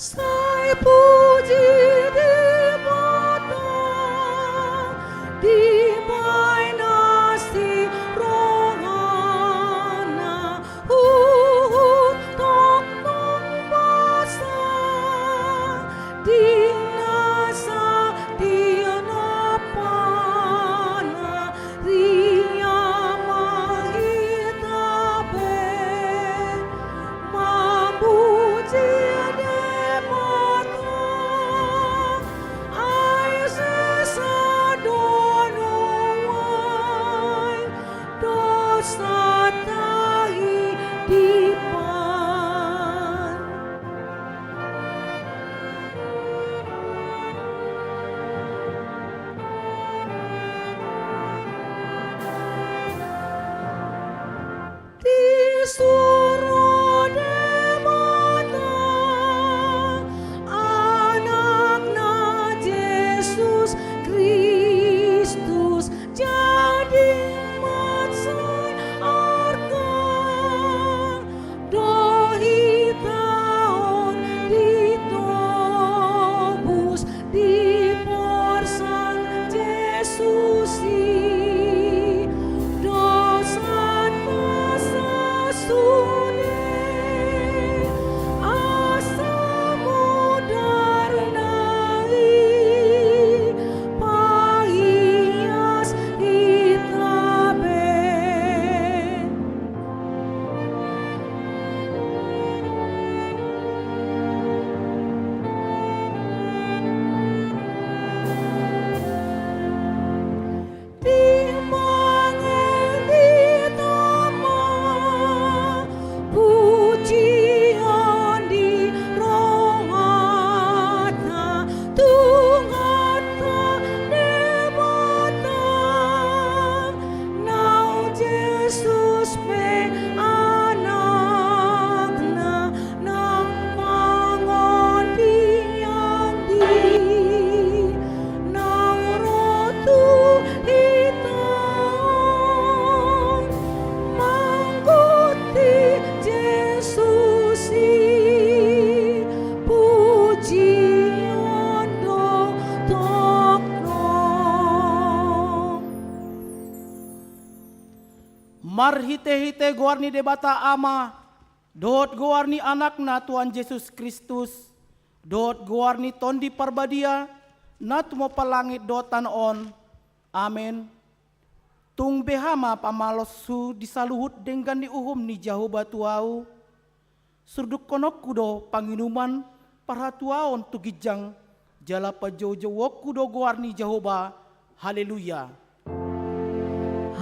Sai puji di mata di nasi rohana tok nong basa di nasa di napana ria mahitabe mabuji Suruh demata anaknya Yesus Kristus jadi matsai arkan dohi taon ditobus di porsan Yesus Marhite-hite guarni debata ama, dot guarni anakna Tuhan Yesus Kristus, dot guarni tondi parbadia, nat mo palangit dotan on, amen. Tung behama pamalosu disaluhut dengan ni uhum ni Jehovah tuau, surduk konok kudo panginuman parhatuaon tugijang, jala pajojo kudo guarni Jehovah, haleluya.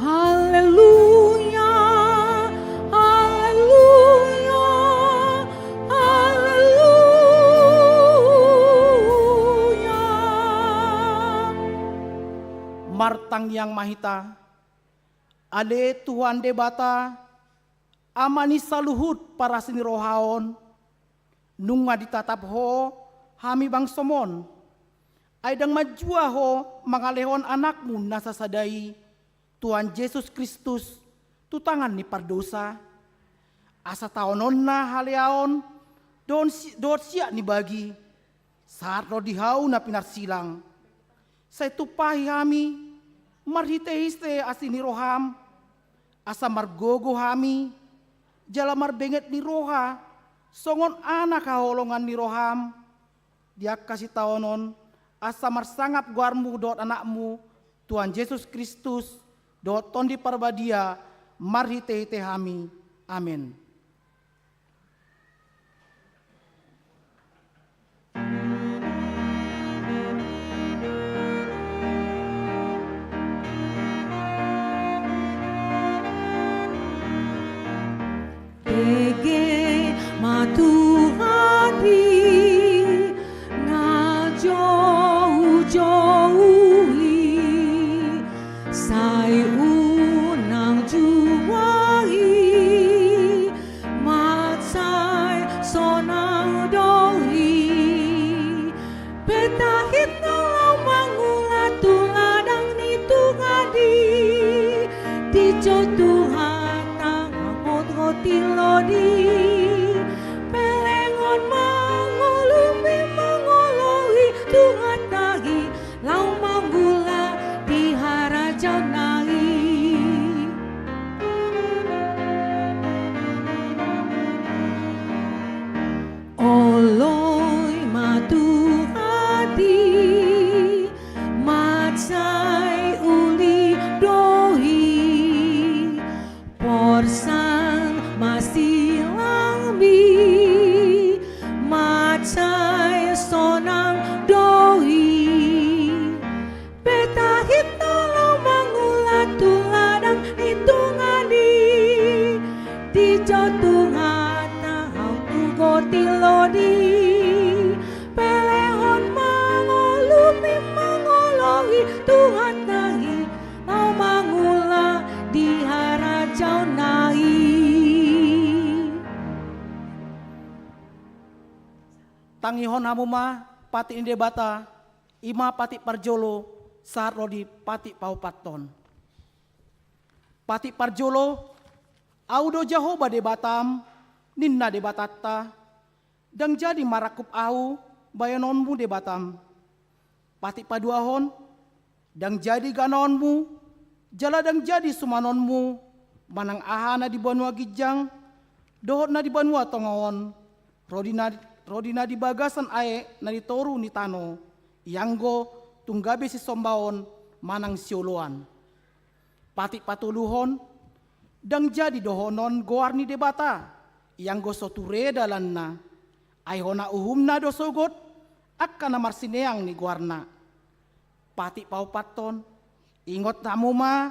Haleluya, haleluya, haleluya. Martang yang mahita, ale Tuhan debata, amani saluhut para sini rohaon, nunga ditatap ho, hami bang somon, aidang majua ho, mangalehon anakmu nasa sadai, Tuhan Yesus Kristus, tu tangan ni pardosa, asa taonon na haleaon, dot siak ni bagi, saat ro dihau na pinar silang, sa tupahi hami, marhite-histe asini roham, asa margogo hami, jala marbenget ni roha, songon anak kaholongan ni roham, dia kasih taonon, asa marsangap guarmu dot anakmu, Tuhan Yesus Kristus, dot tondi parbadia marhite-hite hami. Amin. Ege matuhari na jauh-jauhi sai unang juwahi matsai sonang dohi petahit ngalau mangulat tuladang ni tungadi di Tuhan angot roti lodi pelengon mangulum sang masih lambi macai sonang doi peta hita lau mangula tuladang itu ngadi di jotungata hau tilodi pelehon mangolumi mangologi Tuhan tahi lau mangula di harajau nai. Tangihon hamuma pati inde bata ima pati parjolo saat rodi pati paupaton. Pati parjolo audo jahoba de batam ninna de batatta dang jadi marakup au bayanonmu de batam. Pati paduahon dang jadi ganonmu jala dang jadi sumanonmu manang ahana di banua gijang dohot na di banua tongaon rodina di bagasan ae na ditoru ni tano yanggo tunggabe si sombaon manang sioloan. Pati patuluhon dang jadi dohonon goarni debata yanggo soture dalanna aihona uhumna dosogot akkana marsineang ni goarna. Pati paupaton ingot namuma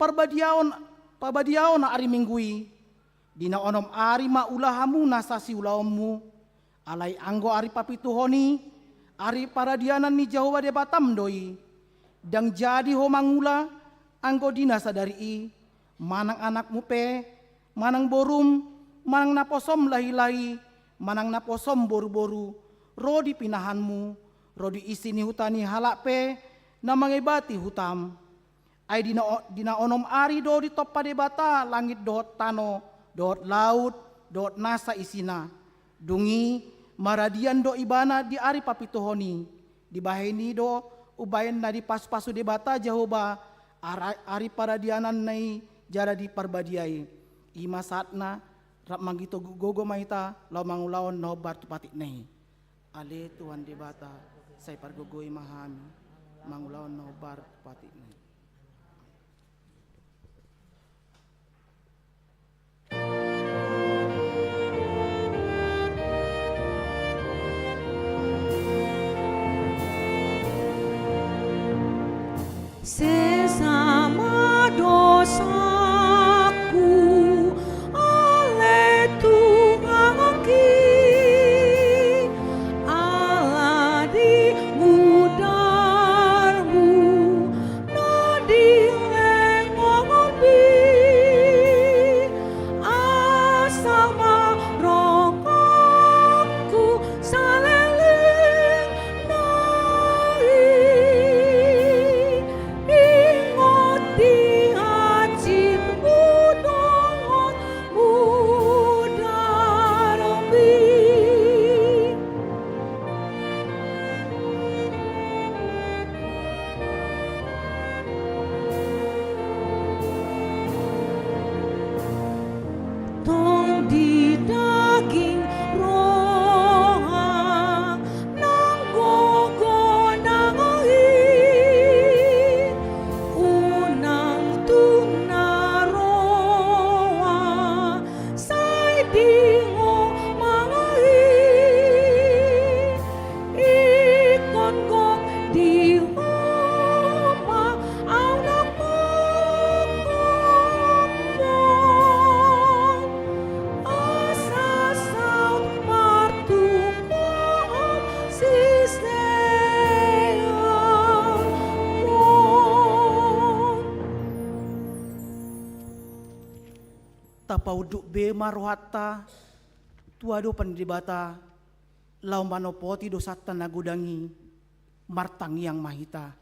pabadiaon na ari minggui dina onom ari maulahamu nasasi ulaommu alai anggo ari papituhoni ari paradianan ni Jawa de Batam doi dang jadi ho mangula anggo dina sadari manang anakmu pe manang borum manang naposom lahi-lahi manang naposom boru-boru rodi pinahanmu rodi isi ni hutani halak pe na mangebati hutam ay dina onom ari do di toppa de bata langit dot tano dot laut dot nasa isina dungi maradian do ibana di ari papituhoni di baheni do ubayan na di pas-pasu de bata jahoba ari paradianan nai jara di parbadiai ima saatna rap mangito gogo maita law mangulaon no bartu patik nei ale tuan de bata say pargogoi mahami mangulaon no bartu patik nei. Sesama dosaku oleh Tuhan ki Allah di mudarmu nadi lengon bi asal marokku saleling nai tong di daging roha nang gogo nang hi unang tuna roha sai dingo mangahi ikon gong di homa au nak Tapauduk be marohata tuado pandibata lau manopoti dosata nagudangi martang yang mahita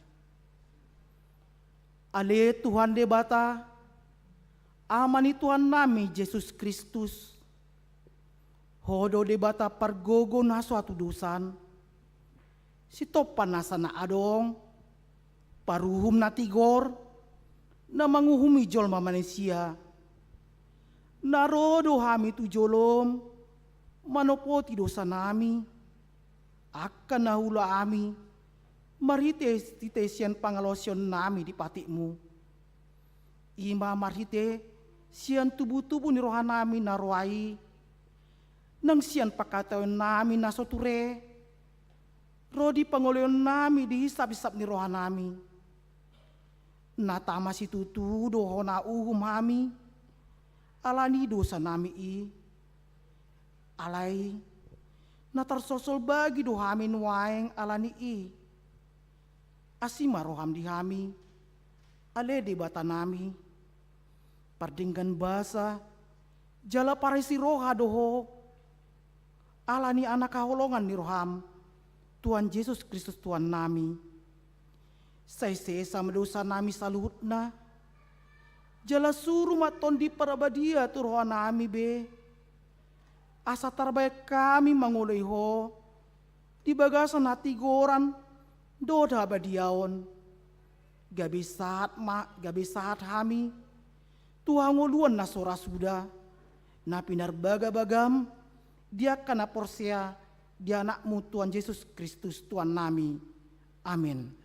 ale Tuhan debata amani Tuhan nami Yesus Kristus hodo debata pargogo na suatu dosan si topan nasa na adong paruhum na tigor na manguhumi jolma manusia narodo hami tu jolom manopoti dosa nami akan nahula ami marites titesian pangalosyon nami di patikmu ima marite sian tubuh-tubuh ni rohanami naruai, nang sian pakatayon nami nasoture, rodi pangoleon nami dihisap-hisap ni rohanami. Natama si tutu doho na uhum hami, alani dosa nami alai, natarsosol bagi dohamin waeng alani asima roham dihami, ale di bata nami, pardinggan basa, jala parisi roha doho, alani anak kaholongan ni roham, Tuhan Yesus Kristus Tuhan nami. Say sama dosa nami saluhutna, jala suruh maton di parabadia tu roha nami be, asa tarbaik kami mangulay ho, di bagasan hati goran, doda badiaon, gabi sahat hami, Tuhan nguluan na sora suda, na pinarbaga bagam, dia kana porsia, dia anakmu Tuhan Yesus Kristus Tuhan nami. Amin.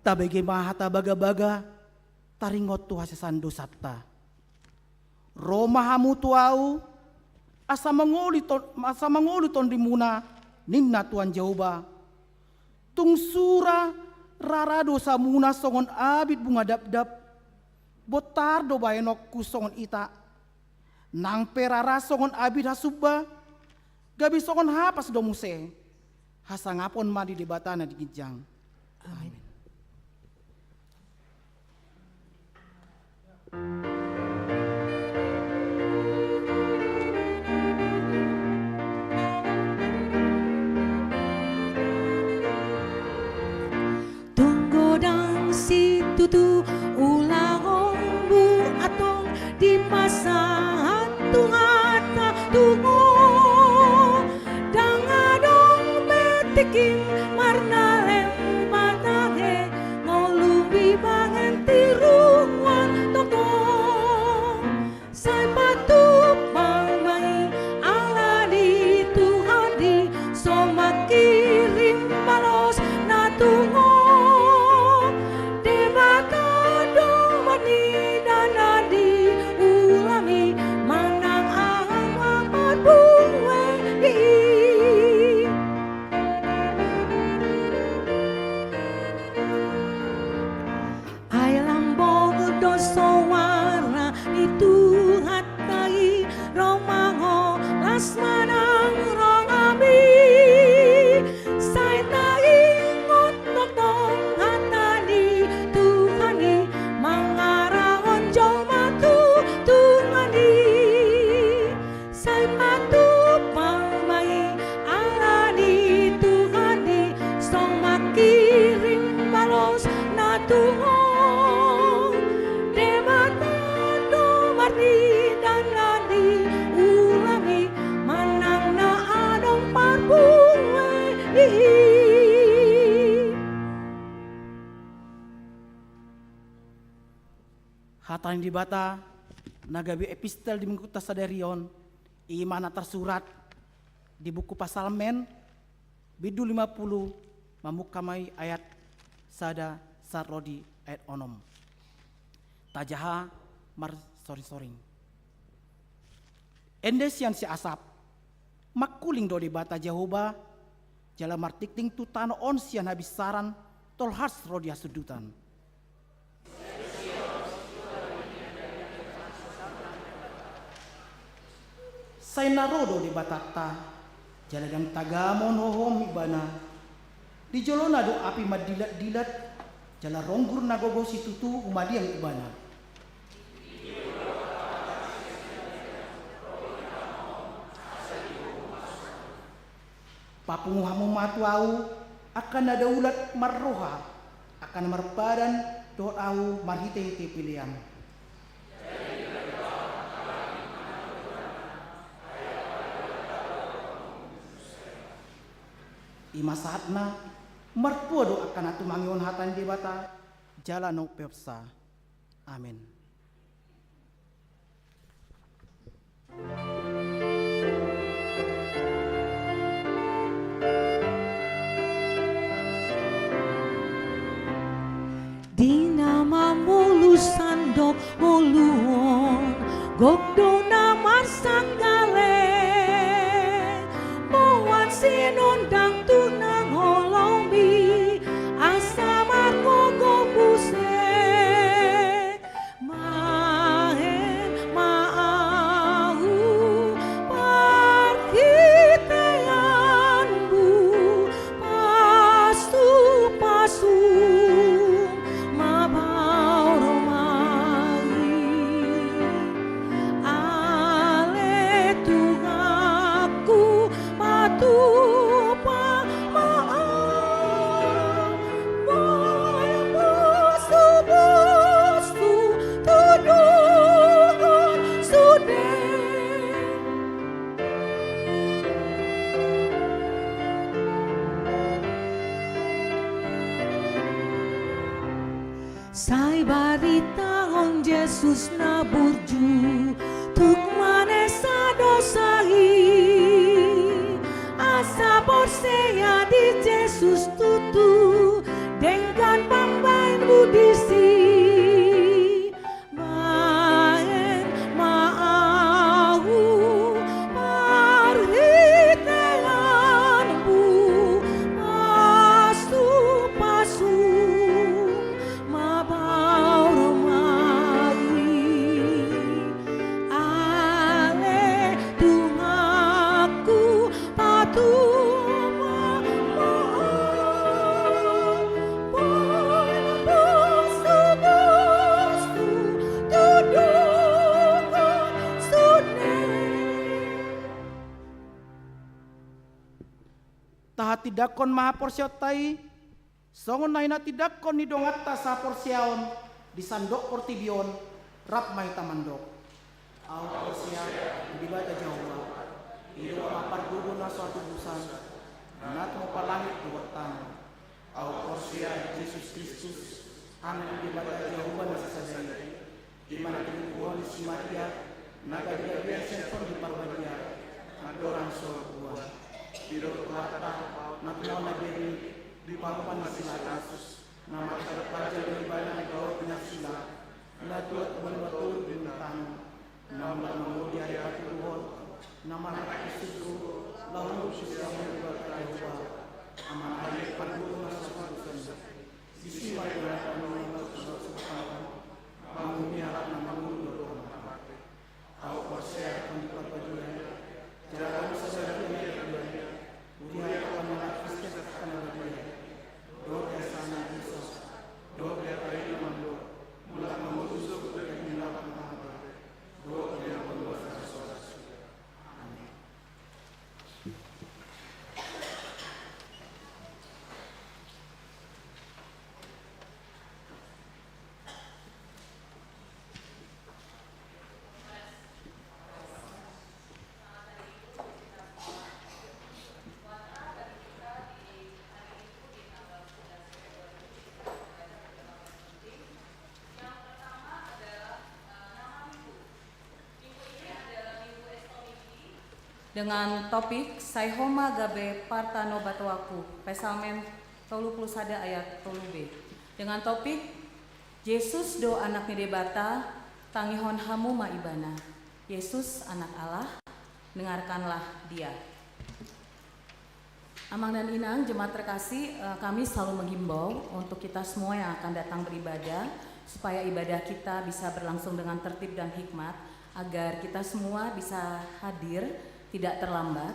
Tabege mahata baga-baga, taringot tu hasesando satta. Roma hamu tuau, asa mangoli ton rimuna, ninna Tuhan Jehovah. Tung sura rarado samuna songon abid bunga dap-dap, botardo bayenokku songon ita. Nang perara songon abid hasubba, gabi songon hapas domuse, hasangapon madi debatana di gijang. Amin. Tunggu dang si tutu ulang bu atong di masa hantung hata tungo dang adong betiking marna lempatage ngolubi bangen tirungan tokong say patup mamai ala di Tuhan di somakirim balos na tungo manang rongabi say taingot totong hatani Tuhani mangarangon jomatu tungani say patu pamai alani Tuhani song makiring balos na tungong debata domari dan lani ulami manang na adong parbuwe Hatan di bata, nagabi epistel di minggu tasaderion, imana tersurat di buku pasal men, bidu 50, mamukamai ayat sada sarodi ayat onom. Tajaha mar soring. Endesian si asap, makuling do di bata Jehovah, jala martikting tutano on sian habis saran, tolhas rodia sudutan. Saya narodo di batata, jaladang tagamon hohom ibana. Di jolona do api madilat-dilat jala ronggur nagogo si tutu umadiang ibana. Papunguhamu matuau akan ada ulat marroha akan marpadan doh au marhite-hite pilihan. Ima saatna mertua do akan atu mangion hatan di bata jalan no pepsa. Amin. Di nama mulu sandok muluon gokdo namar sanggale moan sinundang tunang holomi asa margogo buse mahen maahu parkiteanbu pastu pasu Sai barita on Jesus na burju tuk manesa dosai asa borsea di Jesus tutu dengan pambain budisi maen maahu parhiteanbu pasu pasu Tidakon maha porsiotai songon naina tidakon ni dongatta sa porsiaon di sandok portibion rap mai tamandok au porsia di bata Jawa hidup lapar dulu na suatu busan nat mo palangit dua tanah au porsia Yesus Kristus anak di bata Jawa na sasadai di mana kebutuhan si Maria naga dia biasa di parbadia adorang sorgua Biro Tuhan Nakmo na beri di papan sila kasus nama terpaja dari banyak gaul penyakila natuat membatul bintang nama mengudia hati Tuhan nama hati susu lalu sisa membuat Yehova aman hari padu nasabun sisi mayat kami mengucapkan bangun harap nama mundur au percaya akan diperbaiki jangan sesuatu yang dia akan menghapuskan kesalahan dia. Doa sana Yesus, doa dari Mando, mulai memutusuk dan menyelamatkan hamba. Doa yang berdosa saudara. Amin. dengan topik Saihoma Gabe Partano Batuaku Pesalmen 31 ayat 10b dengan topik Yesus do anak ni debata tangihon hamu maibana Yesus anak Allah dengarkanlah dia. Amang dan Inang jemaat terkasih, kami selalu menghimbau untuk kita semua yang akan datang beribadah supaya ibadah kita bisa berlangsung dengan tertib dan hikmat agar kita semua bisa hadir tidak terlambat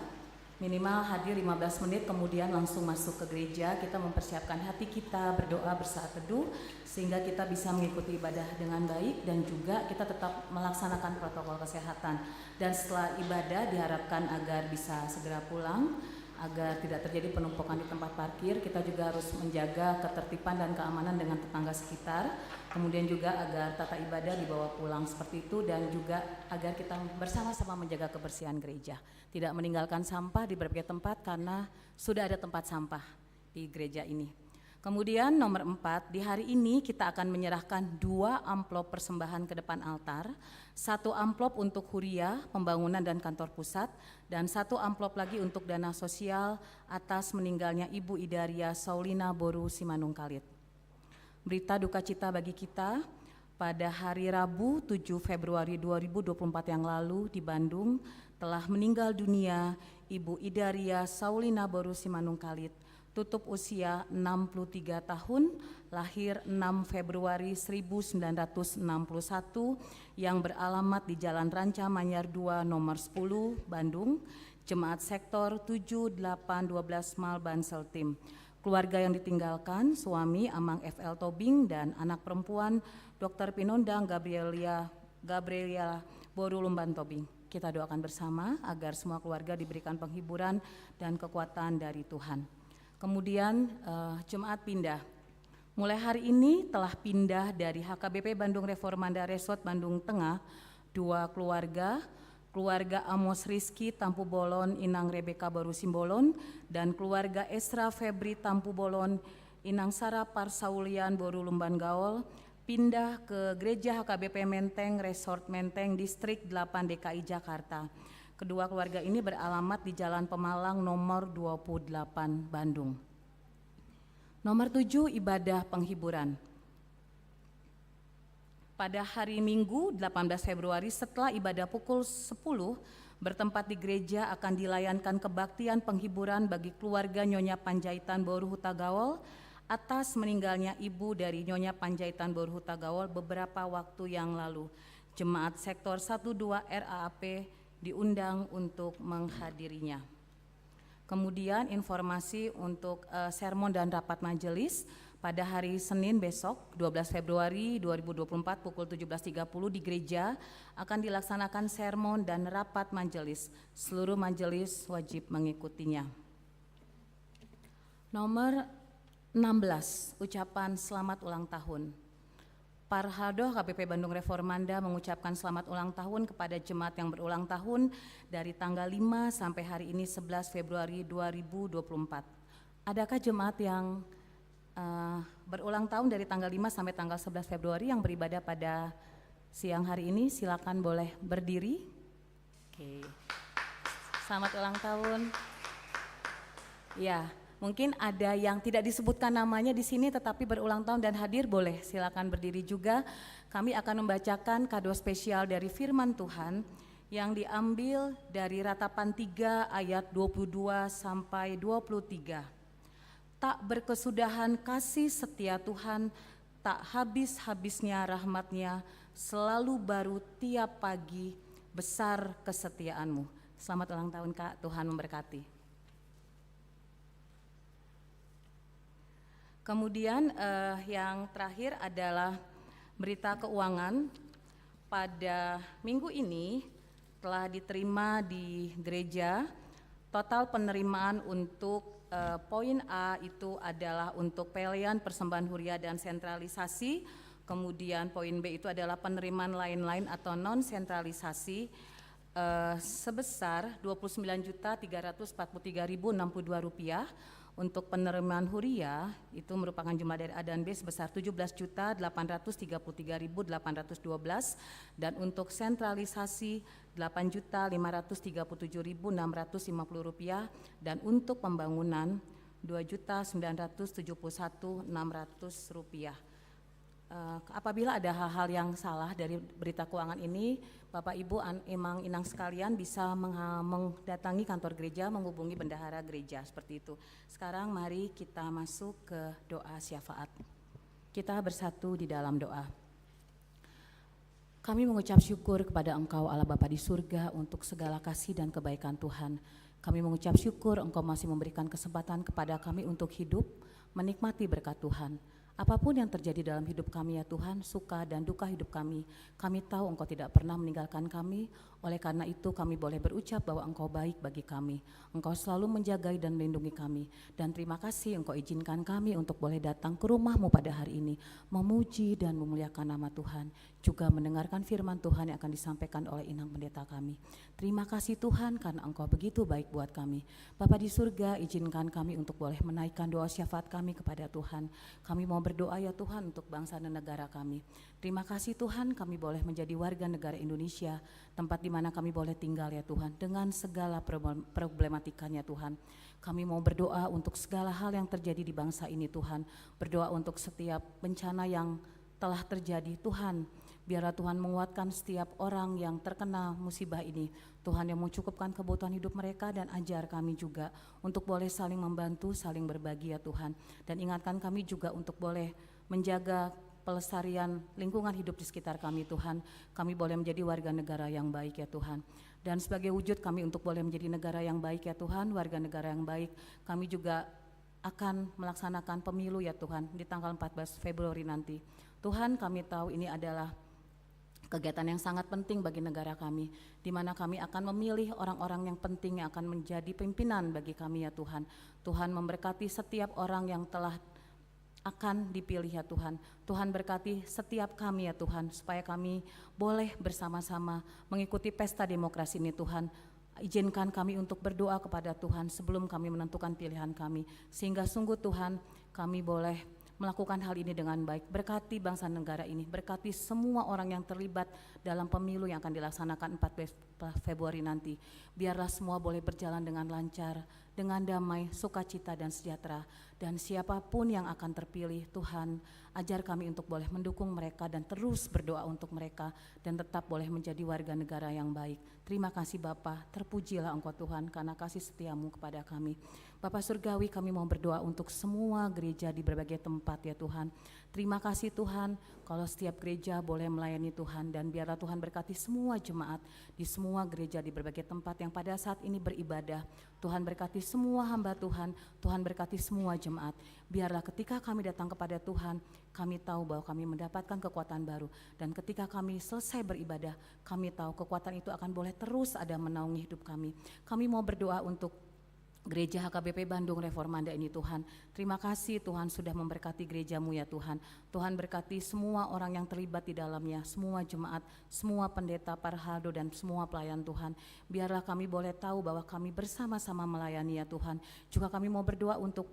Minimal hadir 15 menit, kemudian langsung masuk ke gereja. Kita mempersiapkan hati kita, berdoa bersaat teduh, sehingga kita bisa mengikuti ibadah dengan baik dan juga kita tetap melaksanakan protokol kesehatan. Dan setelah ibadah diharapkan agar bisa segera pulang, agar tidak terjadi penumpukan di tempat parkir. Kita juga harus menjaga ketertiban dan keamanan dengan tetangga sekitar, kemudian juga agar tata ibadah dibawa pulang seperti itu, dan juga agar kita bersama-sama menjaga kebersihan gereja, tidak meninggalkan sampah di berbagai tempat karena sudah ada tempat sampah di gereja ini. Kemudian nomor 4, di hari ini kita akan menyerahkan 2 amplop persembahan ke depan altar, 1 amplop untuk Huria, pembangunan dan kantor pusat, dan 1 amplop lagi untuk dana sosial atas meninggalnya Ibu Idaria Saulina Boru Simanungkalit. Berita duka cita bagi kita, pada hari Rabu 7 Februari 2024 yang lalu di Bandung telah meninggal dunia Ibu Idaria Saulina Boru Simanungkalit, tutup usia 63 tahun, lahir 6 Februari 1961, yang beralamat di Jalan Ranca Manyar 2 nomor 10, Bandung, Jemaat Sektor 7812 Mal Bansel Tim. Keluarga yang ditinggalkan, suami Amang FL Tobing dan anak perempuan Dr. Pinondang Gabrielia Boru Lumban Tobing. Kita doakan bersama agar semua keluarga diberikan penghiburan dan kekuatan dari Tuhan. Kemudian jemaat pindah. Mulai hari ini telah pindah dari HKBP Bandung Reformanda Resort Bandung Tengah 2 keluarga, keluarga Amos Rizky Tampu Bolon Inang Rebeka Baru Simbolon, dan keluarga Esra Febri Tampu Bolon Inang Sara Parsaulian Boru Lumban Gaol, pindah ke Gereja HKBP Menteng Resort Menteng Distrik 8 DKI Jakarta. Kedua keluarga ini beralamat di Jalan Pemalang nomor 28 Bandung. Nomor 7, ibadah penghiburan. Pada hari Minggu 18 Februari setelah ibadah pukul 10 bertempat di gereja akan dilayankan kebaktian penghiburan bagi keluarga Nyonya Panjaitan Boru Hutagawol atas meninggalnya ibu dari Nyonya Panjaitan Boru Hutagawol beberapa waktu yang lalu. Jemaat Sektor 12 RAAP diundang untuk menghadirinya. Kemudian informasi untuk sermon dan rapat majelis pada hari Senin besok 12 Februari 2024 pukul 17.30 di gereja akan dilaksanakan sermon dan rapat majelis. Seluruh majelis wajib mengikutinya. Nomor 16, ucapan selamat ulang tahun. Parhaldo KPP Bandung Reformanda mengucapkan selamat ulang tahun kepada jemaat yang berulang tahun dari tanggal 5 sampai hari ini 11 Februari 2024. Adakah jemaat yang berulang tahun dari tanggal 5 sampai tanggal 11 Februari yang beribadah pada siang hari ini? Silakan boleh berdiri. Oke. Selamat ulang tahun. Ya. Mungkin ada yang tidak disebutkan namanya di sini tetapi berulang tahun dan hadir, boleh silakan berdiri juga. Kami akan membacakan kado spesial dari firman Tuhan yang diambil dari Ratapan 3 ayat 22 sampai 23. Tak berkesudahan kasih setia Tuhan, tak habis-habisnya rahmat-Nya, selalu baru tiap pagi, besar kesetiaan-Mu. Selamat ulang tahun Kak, Tuhan memberkati. Kemudian yang terakhir adalah berita keuangan. Pada minggu ini telah diterima di gereja total penerimaan untuk poin A itu adalah untuk pelean persembahan huria dan sentralisasi. Kemudian poin B itu adalah penerimaan lain-lain atau non sentralisasi sebesar Rp29.343.062. Untuk penerimaan huria itu merupakan jumlah dari A dan B sebesar Rp17.833.812 dan untuk sentralisasi Rp8.537.650 dan untuk pembangunan Rp2.971.600. Apabila ada hal-hal yang salah dari berita keuangan ini, Bapak Ibu Emang Inang sekalian bisa mendatangi kantor gereja, menghubungi bendahara gereja seperti itu. Sekarang mari kita masuk ke doa syafaat. Kita bersatu di dalam doa. Kami mengucap syukur kepada Engkau Allah Bapa di surga untuk segala kasih dan kebaikan Tuhan. Kami mengucap syukur Engkau masih memberikan kesempatan kepada kami untuk hidup, menikmati berkat Tuhan. Apapun yang terjadi dalam hidup kami ya Tuhan, suka dan duka hidup kami tahu Engkau tidak pernah meninggalkan kami. Oleh karena itu kami boleh berucap bahwa Engkau baik bagi kami. Engkau selalu menjagai dan melindungi kami. Dan terima kasih Engkau izinkan kami untuk boleh datang ke rumah-Mu pada hari ini, memuji dan memuliakan nama Tuhan, juga mendengarkan firman Tuhan yang akan disampaikan oleh Inang Pendeta kami. Terima kasih Tuhan karena Engkau begitu baik buat kami. Bapa di surga, izinkan kami untuk boleh menaikkan doa syafaat kami kepada Tuhan. Kami mau berdoa ya Tuhan untuk bangsa dan negara kami. Terima kasih Tuhan, kami boleh menjadi warga negara Indonesia, tempat di mana kami boleh tinggal ya Tuhan, dengan segala problematikanya Tuhan. Kami mau berdoa untuk segala hal yang terjadi di bangsa ini Tuhan, berdoa untuk setiap bencana yang telah terjadi Tuhan. Biarlah Tuhan menguatkan setiap orang yang terkena musibah ini. Tuhan yang mencukupkan kebutuhan hidup mereka, dan ajar kami juga untuk boleh saling membantu, saling berbagi ya Tuhan. Dan ingatkan kami juga untuk boleh menjaga pelestarian lingkungan hidup di sekitar kami Tuhan. Kami boleh menjadi warga negara yang baik ya Tuhan. Dan sebagai wujud kami untuk boleh menjadi negara yang baik ya Tuhan, warga negara yang baik, kami juga akan melaksanakan pemilu ya Tuhan di tanggal 14 Februari nanti. Tuhan, kami tahu ini adalah kegiatan yang sangat penting bagi negara kami, di mana kami akan memilih orang-orang yang penting yang akan menjadi pimpinan bagi kami ya Tuhan. Tuhan memberkati setiap orang yang telah akan dipilih ya Tuhan. Tuhan berkati setiap kami ya Tuhan, supaya kami boleh bersama-sama mengikuti pesta demokrasi ini Tuhan. Izinkan kami untuk berdoa kepada Tuhan sebelum kami menentukan pilihan kami, sehingga sungguh Tuhan kami boleh melakukan hal ini dengan baik. Berkati bangsa negara ini, berkati semua orang yang terlibat dalam pemilu yang akan dilaksanakan 14 Februari nanti. Biarlah semua boleh berjalan dengan lancar, dengan damai, sukacita dan sejahtera. Dan siapapun yang akan terpilih, Tuhan ajar kami untuk boleh mendukung mereka dan terus berdoa untuk mereka, dan tetap boleh menjadi warga negara yang baik. Terima kasih Bapa, terpujilah Engkau Tuhan karena kasih setiamu kepada kami. Bapa Surgawi, kami mau berdoa untuk semua gereja di berbagai tempat ya Tuhan. Terima kasih Tuhan kalau setiap gereja boleh melayani Tuhan, dan biarlah Tuhan berkati semua jemaat di semua gereja di berbagai tempat yang pada saat ini beribadah. Tuhan berkati semua hamba Tuhan, Tuhan berkati semua jemaat. Biarlah ketika kami datang kepada Tuhan, kami tahu bahwa kami mendapatkan kekuatan baru, dan ketika kami selesai beribadah, kami tahu kekuatan itu akan boleh terus ada menaungi hidup kami. Kami mau berdoa untuk Gereja HKBP Bandung Reformanda ini Tuhan. Terima kasih Tuhan sudah memberkati gerejamu ya Tuhan. Tuhan berkati semua orang yang terlibat di dalamnya, semua jemaat, semua pendeta, parhaldo dan semua pelayan Tuhan. Biarlah kami boleh tahu bahwa kami bersama-sama melayani ya Tuhan. Juga kami mau berdoa untuk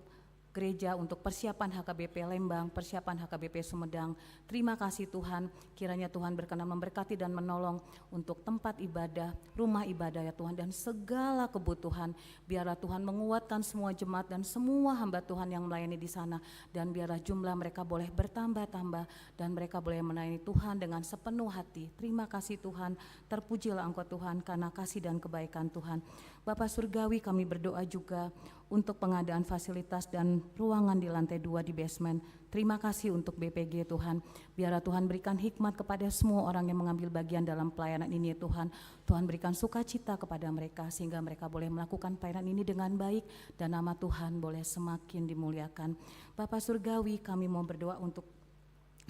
gereja, untuk persiapan HKBP Lembang, persiapan HKBP Sumedang. Terima kasih Tuhan, kiranya Tuhan berkenan memberkati dan menolong untuk tempat ibadah, rumah ibadah ya Tuhan, dan segala kebutuhan. Biarlah Tuhan menguatkan semua jemaat dan semua hamba Tuhan yang melayani di sana, dan biarlah jumlah mereka boleh bertambah-tambah, dan mereka boleh melayani Tuhan dengan sepenuh hati. Terima kasih Tuhan, terpujilah Engkau Tuhan karena kasih dan kebaikan Tuhan. Bapa Surgawi, kami berdoa juga untuk pengadaan fasilitas dan ruangan di lantai 2 di basement. Terima kasih untuk BPG Tuhan. Biarlah Tuhan berikan hikmat kepada semua orang yang mengambil bagian dalam pelayanan ini ya Tuhan. Tuhan berikan sukacita kepada mereka sehingga mereka boleh melakukan pelayanan ini dengan baik, dan nama Tuhan boleh semakin dimuliakan. Bapa Surgawi, kami mau berdoa untuk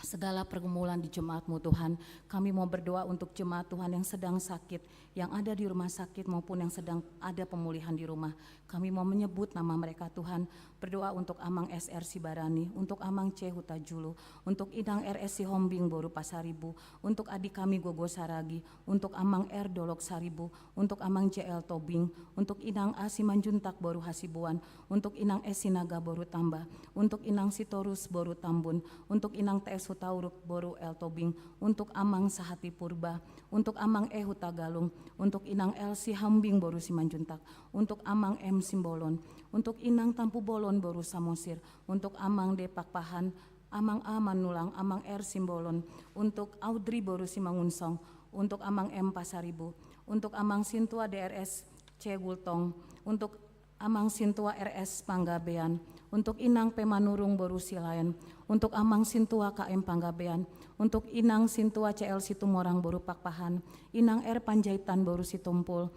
segala pergumulan di jemaat-Mu Tuhan. Kami mau berdoa untuk jemaat Tuhan yang sedang sakit, yang ada di rumah sakit maupun yang sedang ada pemulihan di rumah. Kami mau menyebut nama mereka Tuhan. Berdoa untuk Amang SR Sibarani, untuk Amang C Huta Julu, untuk Inang RS Sihombing Boru Pasaribu, untuk adik kami Gogo Saragi, untuk Amang R Dolok Saribu, untuk Amang JL Tobing, untuk Inang A Simanjuntak Boru Hasibuan, untuk Inang S Sinaga Boru Tamba, untuk Inang Sitorus Boru Tambun, untuk Inang TS Hutauruk Boru El Tobing, untuk Amang Sahati Purba, untuk Amang E Huta Galung, untuk Inang L Sihambing Boru Simanjuntak, untuk Amang M Simbolon, untuk Inang Tampu Bolon Boru Samosir, untuk Amang Depak Pahan, Amang A Manulang, Amang R Simbolon, untuk Audrey Boru Simangunsong, untuk Amang M Pasaribu, untuk Amang Sintua DRS C Gultong, untuk Amang Sintua RS Panggabean, untuk Inang Pemanurung Boru Silayan, untuk Amang Sintua KM Panggabean, untuk Inang Sintua CL Situmorang Boru Pakpahan, Inang R Panjaitan Boru Situmpul,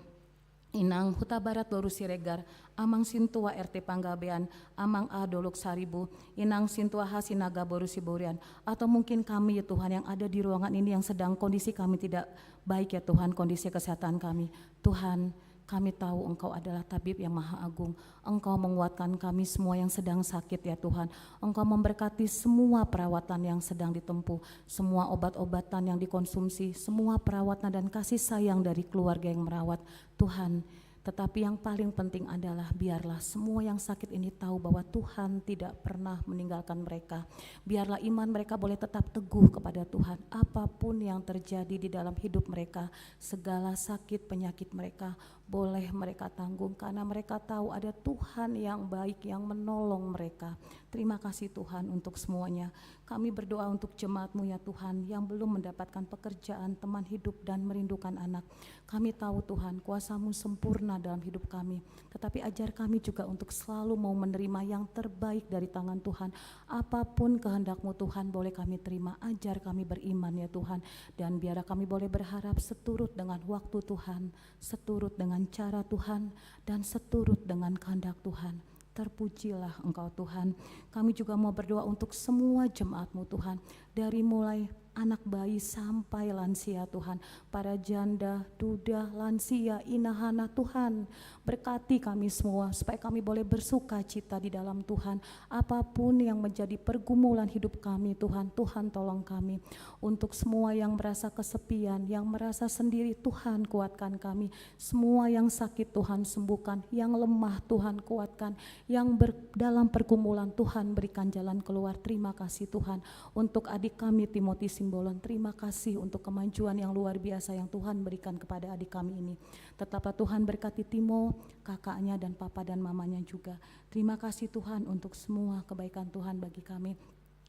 Inang Huta Barat Baru Siregar, Amang Sintua RT Panggabean, Amang A Dolok Saribu, Inang Sintua Hasinaga Baru Siburian, atau mungkin kami ya Tuhan yang ada di ruangan ini yang sedang kondisi kami tidak baik ya Tuhan, kondisi kesehatan kami. Tuhan, kami tahu Engkau adalah tabib yang maha agung. Engkau menguatkan kami semua yang sedang sakit ya Tuhan. Engkau memberkati semua perawatan yang sedang ditempuh, semua obat-obatan yang dikonsumsi, semua perawatan dan kasih sayang dari keluarga yang merawat. Tuhan, tetapi yang paling penting adalah biarlah semua yang sakit ini tahu bahwa Tuhan tidak pernah meninggalkan mereka. Biarlah iman mereka boleh tetap teguh kepada Tuhan. Apapun yang terjadi di dalam hidup mereka, segala sakit penyakit mereka boleh mereka tanggung karena mereka tahu ada Tuhan yang baik yang menolong mereka. Terima kasih Tuhan untuk semuanya. Kami berdoa untuk jemaat-Mu ya Tuhan yang belum mendapatkan pekerjaan, teman hidup dan merindukan anak. Kami tahu Tuhan kuasa-Mu sempurna dalam hidup kami. Tetapi ajar kami juga untuk selalu mau menerima yang terbaik dari tangan Tuhan. Apapun kehendak-Mu Tuhan boleh kami terima. Ajar kami beriman ya Tuhan. Dan biarlah kami boleh berharap seturut dengan waktu Tuhan, seturut dengan cara Tuhan, dan seturut dengan kehendak Tuhan. Terpujilah Engkau Tuhan. Kami juga mau berdoa untuk semua jemaat-Mu Tuhan, dari mulai anak bayi sampai lansia Tuhan, para janda, duda, lansia, inahana Tuhan. Berkati kami semua supaya kami boleh bersuka cita di dalam Tuhan. Apapun yang menjadi pergumulan hidup kami Tuhan, Tuhan tolong kami. Untuk semua yang merasa kesepian, yang merasa sendiri Tuhan kuatkan kami. Semua yang sakit Tuhan sembuhkan, yang lemah Tuhan kuatkan, yang dalam pergumulan Tuhan berikan jalan keluar. Terima kasih Tuhan untuk adik kami Timothy Simbolon. Terima kasih untuk kemajuan yang luar biasa yang Tuhan berikan kepada adik kami ini. Tetaplah Tuhan berkati Timo, kakaknya dan papa dan mamanya juga. Terima kasih Tuhan untuk semua kebaikan Tuhan bagi kami.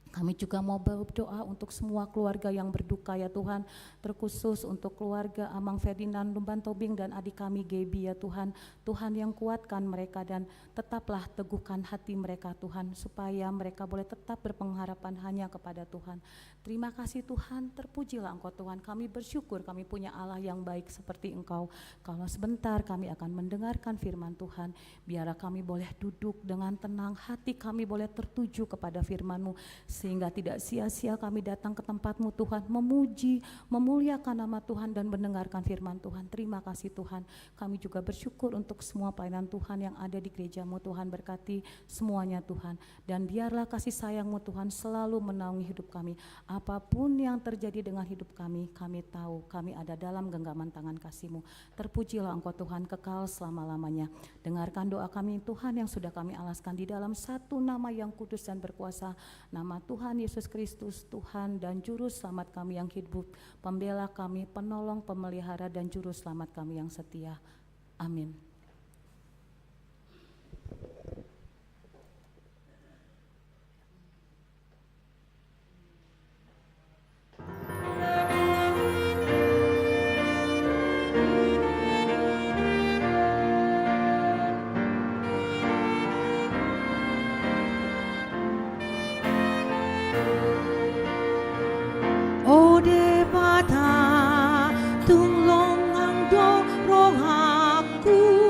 Kami juga mau berdoa untuk semua keluarga yang berduka ya Tuhan, terkhusus untuk keluarga Amang Ferdinand Lumban Tobing dan adik kami Gaby ya Tuhan. Tuhan yang kuatkan mereka dan tetaplah teguhkan hati mereka Tuhan, supaya mereka boleh tetap berpengharapan hanya kepada Tuhan. Terima kasih Tuhan, terpujilah Engkau Tuhan. Kami bersyukur kami punya Allah yang baik seperti Engkau. Kalau sebentar kami akan mendengarkan firman Tuhan, biarlah kami boleh duduk dengan tenang, hati kami boleh tertuju kepada firman-Mu, sehingga tidak sia-sia kami datang ke tempat-Mu Tuhan, memuji, memuliakan nama Tuhan dan mendengarkan firman Tuhan. Terima kasih Tuhan. Kami juga bersyukur untuk semua pelayanan Tuhan yang ada di gereja-Mu Tuhan, berkati semuanya Tuhan. Dan biarlah kasih sayang-Mu Tuhan selalu menaungi hidup kami. Apapun yang terjadi dengan hidup kami tahu kami ada dalam genggaman tangan kasih-Mu. Terpujilah Engkau Tuhan kekal selama-lamanya. Dengarkan doa kami Tuhan yang sudah kami alaskan di dalam satu nama yang kudus dan berkuasa, nama Tuhan Yesus Kristus, Tuhan dan Juru Selamat kami yang hidup, pembela kami, penolong, pemelihara dan Juru Selamat kami yang setia. Amin. Ode bata tung long ang do rong aku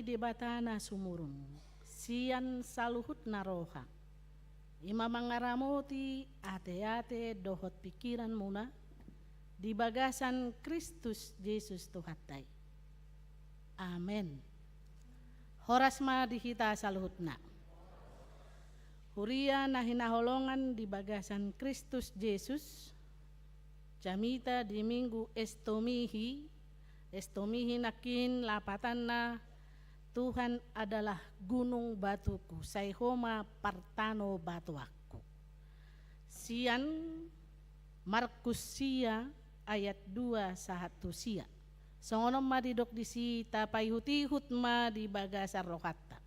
debatana sumurun, sian saluhut naroha. Ima mangaramoti ate-ate dohot pikiran muna di bagasan Kristus Yesus Tuhatai. Amen. Horas ma dihita saluhutna. Huria nahinaholongan di bagasan Kristus Yesus. Jamita di minggu estomihi nakin lapatanna Tuhan adalah gunung batuku, saihoma partano batuaku. Sian Markus sia ayat 2 sahatu sia. Songonom ma didok disi tapai hutihut ma di bagasar rokatta.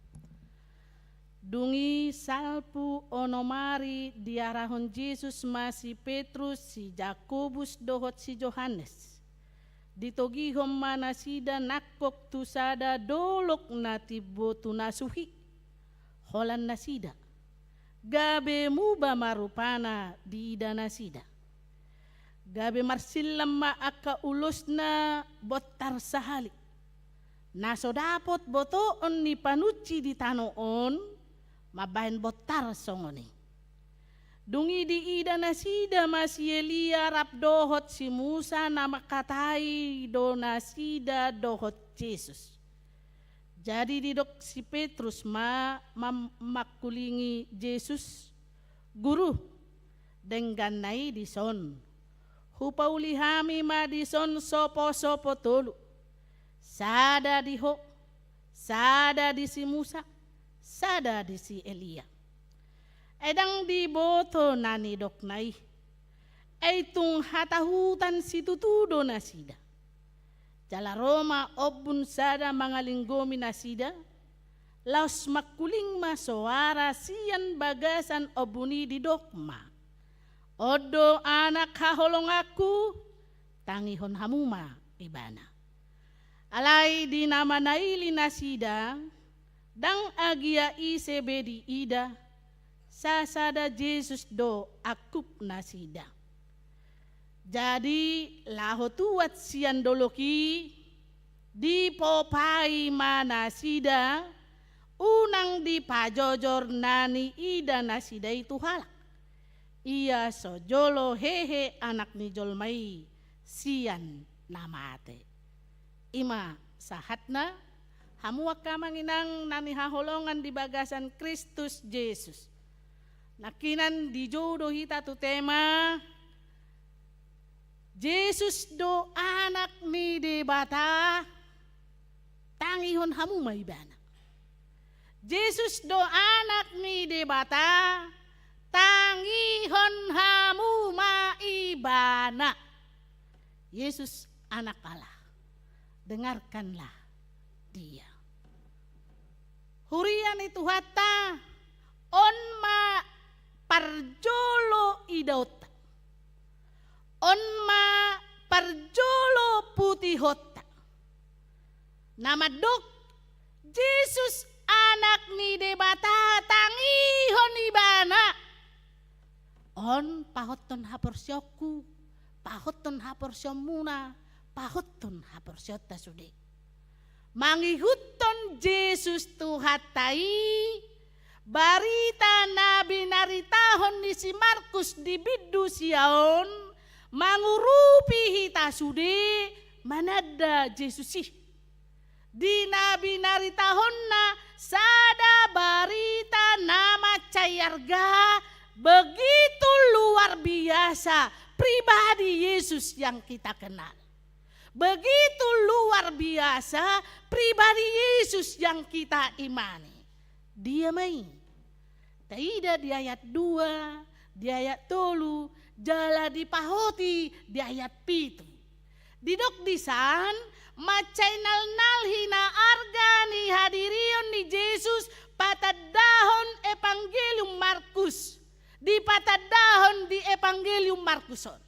Dungi salpu onomari diarahon Yesus ma si Petrus, si Jakobus dohot si Johannes. Ditogihom mana sida nakok tu sada dolok na tibo tu nasuhi. Holan na sida. Gabe muba marupana di ida na sida. Gabe marsilam ma aka ulos na botar sahali. Naso dapot botoon ni panuci di tanoon, mabahin botar songoni. Dungi di ida na sida masih Elia rap dohot si Musa na makatai do na sida dohot Yesus. Jadi didok si Petrus makulingi Yesus, guru dengan nai dison. Hupauli hami ma dison sopo tolu. Sada diho, sada di si Musa, sada di si Elia. Edang di boto nani dok nai. Eitung hatahutan situtudo nasida. Jala Roma obun sada mangalinggomi nasida. Laos makuling masoara sian bagasan obuni di dokma. Odo anak haholong aku, tangihon hamuma ibana. Alai di nama naili nasida, dang agia isebe di ida, sasada Yesus do akup nasida. Jadi laho tuat sian doloki, di popai mana sida, unang di pajojor nani ida nasida itu halak. Ia sojolo hehe anak ni jolmai sian namate. Ima sahatna hamuak kamanginang nani haholongan di bagasan Kristus Yesus. Nakinan di jodoh hita tu tema Yesus do anak ni debata tangihon hamu maibana. Yesus do anak ni debata tangihon hamu maibana. Yesus anak Allah. Dengarkanlah dia. Hurian itu hatta onma parjolo idota. Onma parjolo putih hotta. Nama dok Yesus anak ni debata tangihon ibana. On pahoton haporsyoku, pahoton haporsyomuna, pahoton haporsyota sude. Mangihuton Yesus tuhatai, barita nabi naritahon ni si Markus di bidu siaon, mangurupi hita sude, manada Yesusi. Di nabi naritahon na sada barita nama cayarga, begitu luar biasa pribadi Yesus yang kita kenal. Begitu luar biasa pribadi Yesus yang kita imani. Dia main. Tidak di ayat 2, di ayat 3, jala dipahoti di ayat 7. Didok disan macai nal hina argani hadirion ni Yesus patadahon Evangelium Markus. Di patadahon di Evangelium Markuson.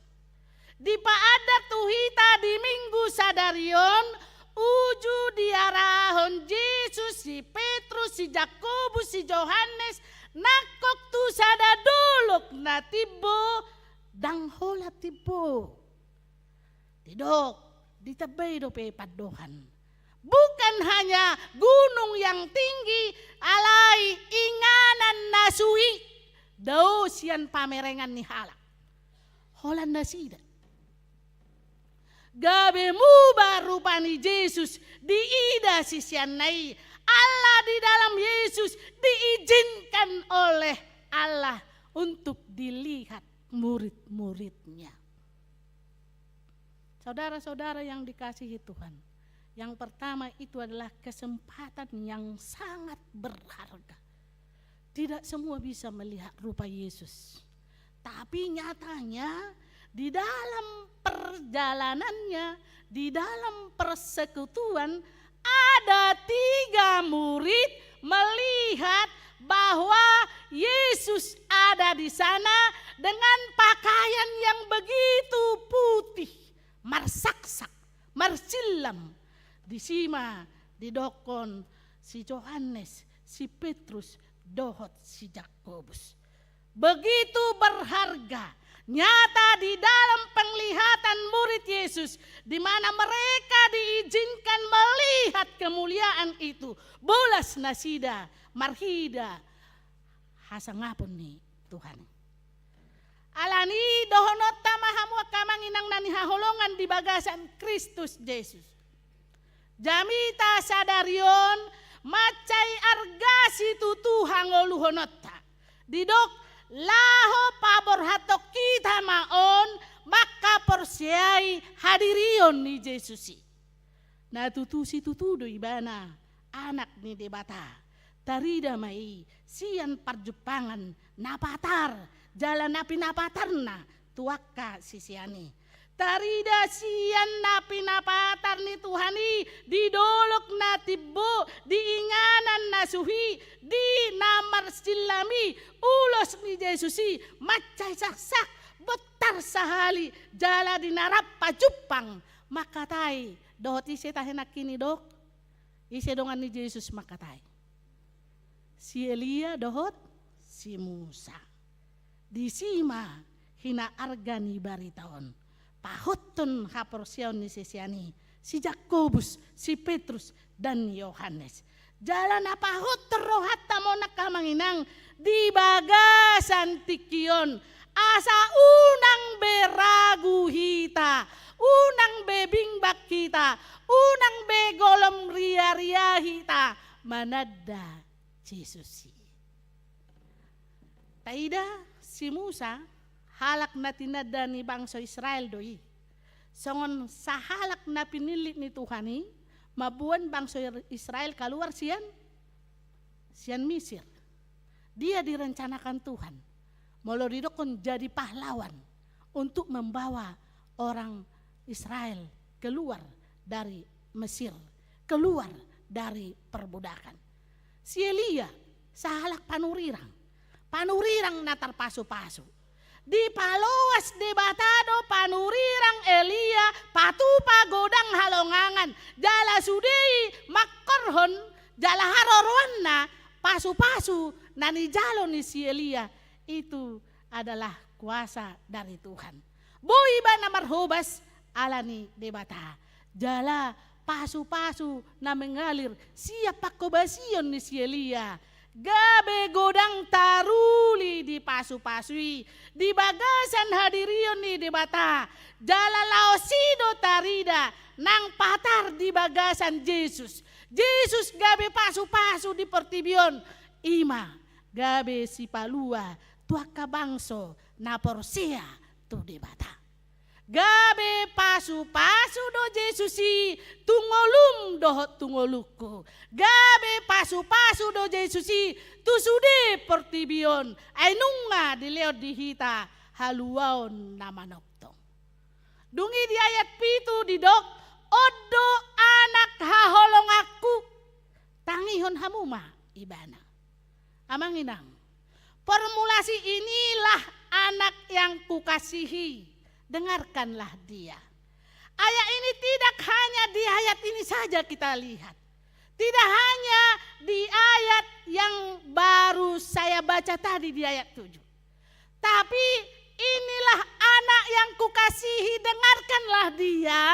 Di paada tuhita di minggu sadarion uju diarahon Yesus si Petrus si Jakobus si Johannes nakok tu sada dolok na tibo dang hola tibo. Tidok ditabay do pe padohan Bukan hanya gunung yang tinggi, alai inganan nasui. Dau sian pamerengan ni halak. Holan nasida. Gabe mu baru pani Yesus diida si sian nai. Allah di dalam Yesus diizinkan oleh Allah untuk dilihat murid-muridnya. Saudara-saudara yang dikasihi Tuhan, yang pertama itu adalah kesempatan yang sangat berharga. Tidak semua bisa melihat rupa Yesus, tapi nyatanya di dalam perjalanannya, di dalam persekutuan, ada 3 murid melihat bahwa Yesus ada di sana dengan pakaian yang begitu putih, marsaksak, marsilam, disima, didokon si Yohanes, si Petrus, dohot si Yakobus. Begitu berharga, nyata di dalam penglihatan murid Yesus, di mana mereka diizinkan melihat kemuliaan itu. Bolas nasida, marhida, hasangapun nih Tuhan. Alani dohonot tamahamu kamanginang nani haholongan di bagasan Kristus Yesus. Jamita sadarion macai argasi tutu hangoluhonotta. Didok laho pabor hatok kita maon maka porsiai hadirion ni Yesusi. Na tutu si tutu do ibana anak ni debata. Tarida mai sian parjupangan napatar jalan napi napatarna tuaka sisiani. Tarida sian napi napatar ni Tuhani didolok na tibbo diinganan na suhi di namar silami ulos ni Yesusi macai saksak betar sahali jala dinarap pajupang makatai dohot ise tahenak kini dok ise dongan ni Yesus makatai. Si Elia dohot si Musa. Disima hina argani baritaon. Pahoton haporsion ni sesiani. Si Yakobus, si Petrus dan Yohanes. Jalan apahot terohat tamo nakamanginang di bagasan tikion. Asa unang beragu hita. Unang bebingbak kita. Unang begolom ria-ria hita. Manada Yesus. Taida si Musa halak na tinada ni bangsa Israel doi. Songon sa halak na pinilit ni Tuhani mabuan bangsa Israel keluar sian Mesir. Dia direncanakan Tuhan molodidokon jadi pahlawan untuk membawa orang Israel keluar dari Mesir, keluar dari perbudakan. Si Elia sahalak panurirang natar pasu-pasu. Di paloas debatado panurirang Elia patupa godang halongangan. Jala sudei makorhon jala harorwanna pasu-pasu nani jalo ni si Elia. Itu adalah kuasa dari Tuhan. Boi bana marhobas alani debata. Jala pasu-pasu na mengalir siap pakobasion ni si Elia. Gabe godang taruli di pasu-pasui di bagasan hadirion ni debata. Jala laosido tarida nang patar di bagasan Yesus. Yesus gabe pasu-pasu di pertibion. Ima gabe si palua tuaka bangso na porsia tu debata. Gabe pasu-pasu do Yesusi tungolum dohot tungoluku. Gabe pasu-pasu do Yesusi tu sude pertibion. Ainunga dileot dihita haluaon nama noktong. Dungi di ayat pitu didok odo anak haholong aku tangihon hamuma ibana. Amanginang formulasi inilah anak yang kukasihi. Dengarkanlah dia. Ayat ini tidak hanya di ayat ini saja kita lihat. Tidak hanya di ayat yang baru saya baca tadi di ayat 7. Tapi inilah anak yang kukasihi, dengarkanlah dia.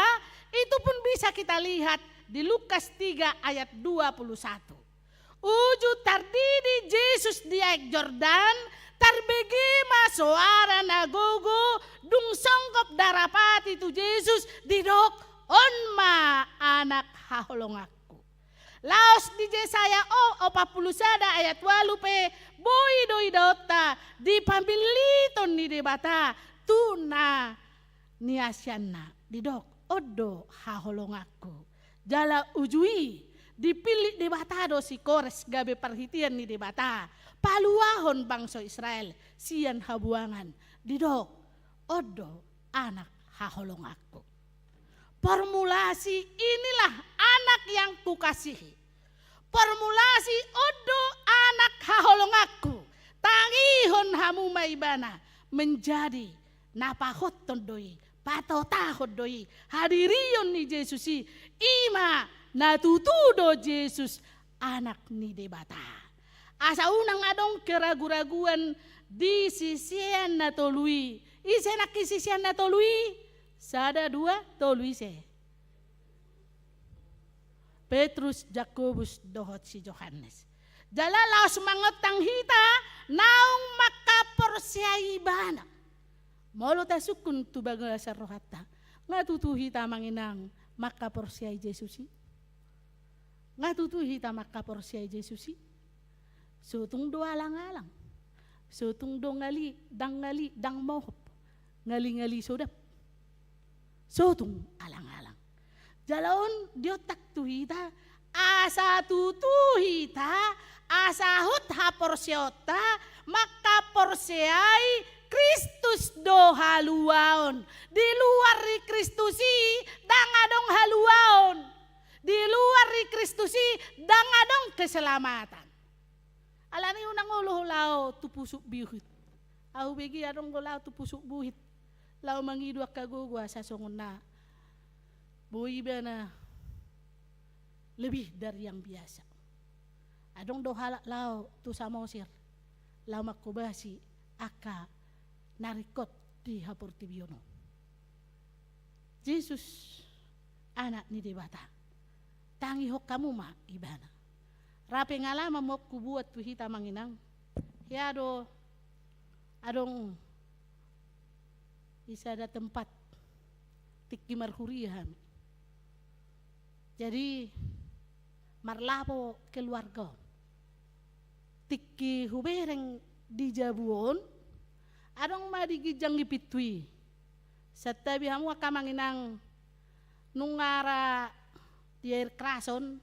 Itu pun bisa kita lihat di Lukas 3 ayat 21. Uju tardidi Jesus di aik Jordan, tarbegi masoara nagogo, dung songkop darapati tu Jesus didok onma anak haholongakku. Laos di Yesaya 41 ayat 8 pe boy doi dota di pambiliton ni debata tuna niasyana didok odo haholongakku. Jala ujui dipilih debata do si Kores gabe perhitian ni debata paluahon bangsa Israel sian habuangan didok odo anak haholongakku. Formulasi inilah anak yang kukasihi. Formulasi odo anak haholongakku. Tangihon hamu maibana menjadi napahot tondoi, patotahot doi, hadirion ni Yesusi, ima natutudo Yesus anak ni debata. Asa unang adong keragu-raguan di sisian na tolui. Isenak sisian na tolui. Sada dua tolui se. Petrus, Jakobus, dohot si Johannes. Jalalaos mangotang hita naung makaporsiai bana. Molo ta sukun tu bagala sa rohata. Nga tutuhi ta manginang makaporsiai Jesusi. Nga tutuhi ta makaporsiai Jesusi. Sutung do alang-alang. Sutung do ngali dang mohop. Ngali sodap. Sutung alang-alang. Jalaon diotak tuhita asa tutuhita asa hut haporsiota maka porsiai Kristus do haluaon. Di luar ri Kristusi dang adong haluaon. Di luar ri Kristusi dang adong keselamatan. Alani unang uluh lao tu pusuk bihit. Au begi adong golao tu pusuk buhit. Lao mangidua kagugwa sa songon na. Bui bana lebih dari yang biasa. Adong do halak lao tu samosir. Lao makubasi aka narikot di haportibiono. Yesus anak ni debata. Tangi hok kamu ma ibana. Rapi ngalama mo kubuat tu hita manginang. Ya adong isa ada tempat tiki marhurihan. Jadi marlapo keluarga. Tiki hubereng di Jabuon adong madigijang ipitui. Satabi hamu akamanginang nungara di air krason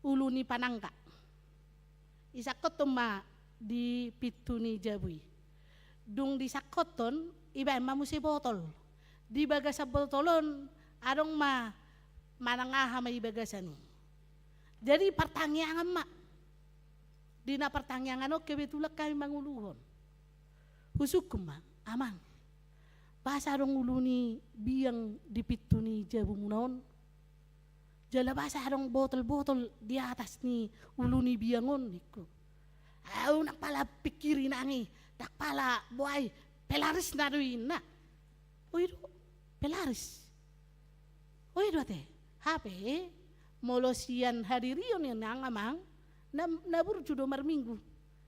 uluni panangka. Isakoton ma di pituni Jabui. Dung di sakoton iba mamusi botol. Di bagasa botolon adong manangaha may bagasani. Jadi pertanyaan mak. Dina pertanyaan o kebetulak kami manguluhon. Husukum ma, amang. Basa dong uluni biang dipitu ni Jabu munaon. Jala basa dong botol-botol di atas ni uluni biangon niku. Au nak pala pikirin angi, tak pala buai pelaris naruin na. Oido pelaris. Oido te, hape molosian hadirion yang nangamang naburju domar minggu.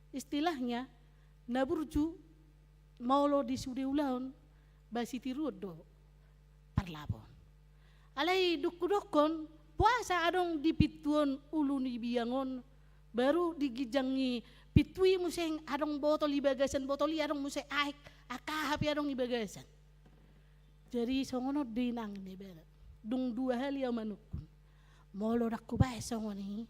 Istilahnya naburju molo di sudeulaon basi tirudo parlabon. Alai dukudokon puasa adong di pituon uluni biangon baru digijangi pitui museng adong botol ibagasan botoli adong museng aik akahapi adong ibagasan. Jadi songono dinang ni bela. Dung dua hal yang manukun. Molo nakku bae songoni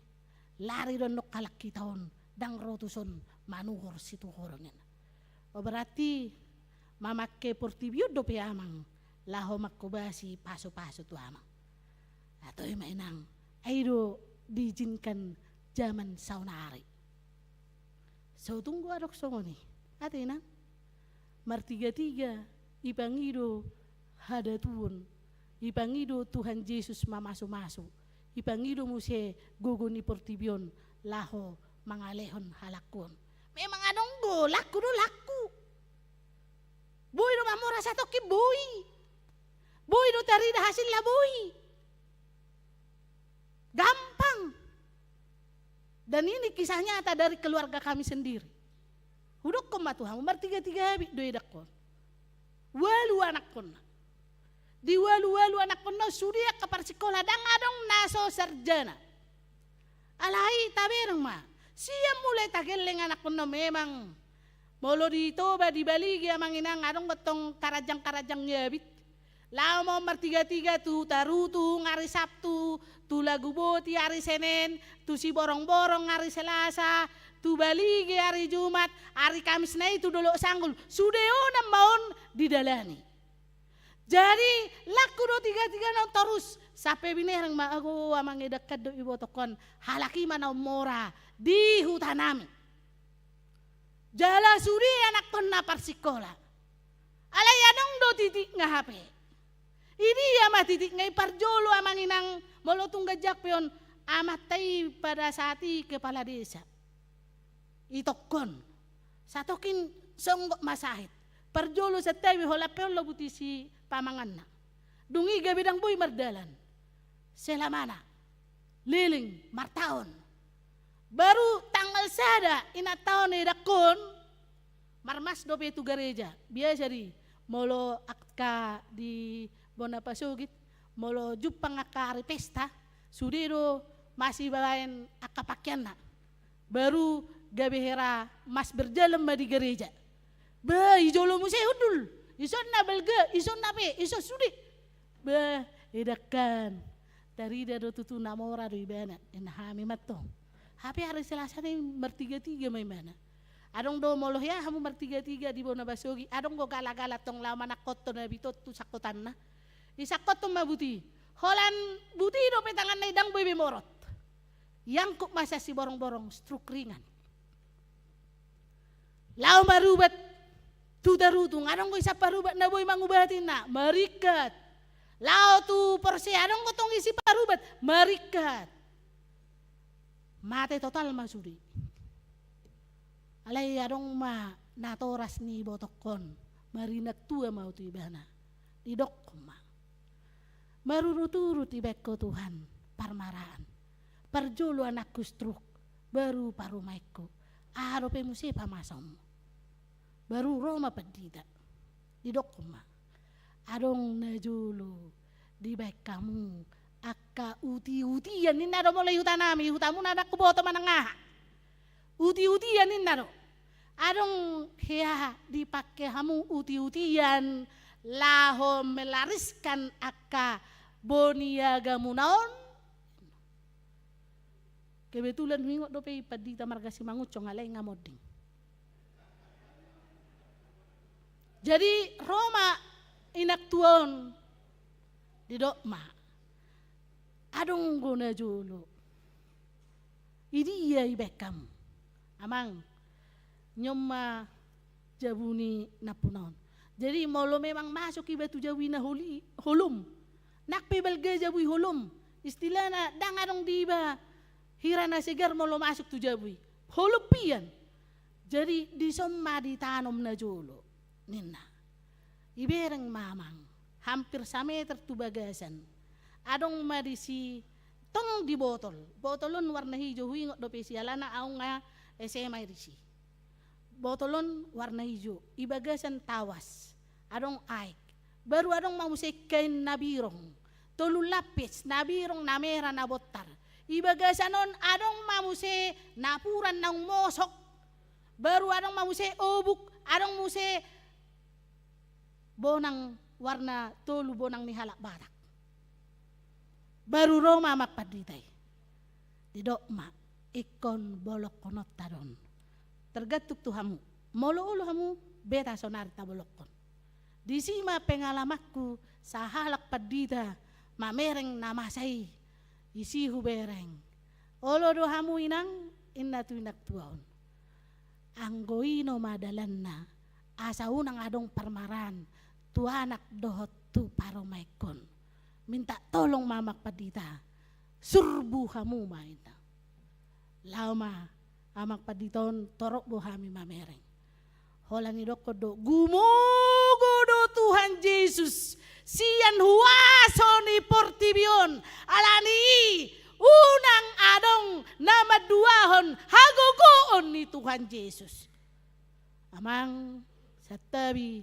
lari don nok kalak kitaon dang rotuson manuhor situ horongen. O berarti mamakke portibio do pe amang laho makubasi paso-paso tu amang. Atau mainang aido diizinkan zaman saunari. So tunggu adok songoni. Atina martiga-tiga ipangido hadatuun. Ipangido Tuhan Yesus mamasu-masu. Ipangido muse guguni portibion laho mangalehon halakon. Memang anong go laku do laku. Boy do mamora sa toki boy. Boy do tarida hasil la boy. Gampang. Dan ini kisah nyata dari keluarga kami sendiri. Hudok koma Tuhan, bertiga-tiga habis doi dakon. Walu anak kona. Di walu anak kona sudia ke sekolah dang adong naso sarjana. Alai tabereng ma. Siya mulai tageleng anak kona memang. Molo ditoba di baligi amang inang adong gotong karajang-karajang yabit. Lao mau bertiga-tiga tu tarutu ngari Sabtu, tu lagu boti hari Senin, tu si borong-borong hari Selasa, tu baligi hari Jumat, hari Kamis na itu dulu sanggul. Sudeo na maon didalani. Jadi laku do tiga-tiga na terus sampai binerang ma aku amang dekat do ibu tokon halaki mana mora di hutanami. Jala suri anak kena persikola. Alay anong do titik nga HP. Ini ama titik ngai parjolo amang inang molotong gajak peon amat tay pada saat kepala desa. Itokon satokin songgok masahit. Parjolo sa tay hola peon lo buti si pamangan na. Dungi gabidang boy mardalan. Selamana liling martaon. Baru tanggal sada inataon ni dakon marmas dope tu gereja. Biasa di molo akka di Bona pasugit, molo jupang akari pesta, sudiro masih bawain akapakyan na. Baru gabehera mas berjalan di gereja. Ba, ijolo mo siya udul. Ison na belga, ison na pe, ison sudi. Ba, edakan. Dari dado tutu namora do ibana, enahami matong. Hapi hari Selasa ni bertiga-tiga may mana. Adong do molo ya, hamu bertiga-tiga di Bona Basugi. Adong go gala-gala tong lama nakot na bitot tu sakotan na. Isakot tong mabuti. Holan buti do petangan na idang boy bemorot. Yang kuk masa si borong-borong struk ringan. Lao marubat tu darutung. Adong ko isa parubat na boy mangubatin na. Marikat. Lao tu porsi adong ko tong isi parubat. Marikat. Mate total masudi. Alay adong ma natoras ni botokon. Marinat tua mau tu ibana. Didok ma. Marurut-urut ibeko Tuhan parmaraan. Parjolo anakku struk. Baru parumaiku. Arope musi pamasom. Baru Roma pedida. Didok ma. Adong najulu di baik kamu. Aka uti-utian ni nado mulai hutanami. Hutamu nada kuboto manangah. Uti-utian ni nado. Adong hea dipakai hamu uti-utian. Laho melariskan aka boniaga munaon. Kebetulan mingot dope padita margasi mangucong alay ngamoding. Jadi Roma inaktuon di dokma. Adong guna jolo. Ini iya ibekam. Amang nyoma jabuni napunaon. Jadi molo memang masuk iba tu jawi na hulum. Nakpe balga jawi hulum. Istilah na dang adong diba hirana segar molo masuk tu jawi. Hulupian. Jadi di somma ditanom na jolo. Nina. Ibereng mamang. Hampir sameter tu bagasan. Adong madisi tong di botol. Botolon warna hijau huingot dope sialana aung nga SMA risi. Botolon warna hijau. Ibagasan tawas. Adong aik. Baru adong mamusik kain nabirong. Tolu lapis nabirong na mera na botar. Ibagasanon adong mamuse napuran ng mosok. Baru adong mamuse obuk. Adong muse bonang warna tolu bonang ni halak barak. Baru Roma makpaditay. Didok ma ikon bolok konot taron. Tergatuk tuhamu. Molo ulo hamu beta sonar tabolokon. Di sima pengalamakku sa halak padita mamereng namasay isi hubereng. Olo do hamu inang inna tu inak tuaon. Anggoino madalan na asa unang adong parmaran tu anak dohot tu paromaikon. Minta tolong mamak padita surbu hamu maita. Lama amak paditon torok bohami mamereng. Holan idoko do gumugo do Tuhan Yesus sian huaso ni portibion alani unang adong nama duahon hagogoon ni Tuhan Yesus. Amang satabi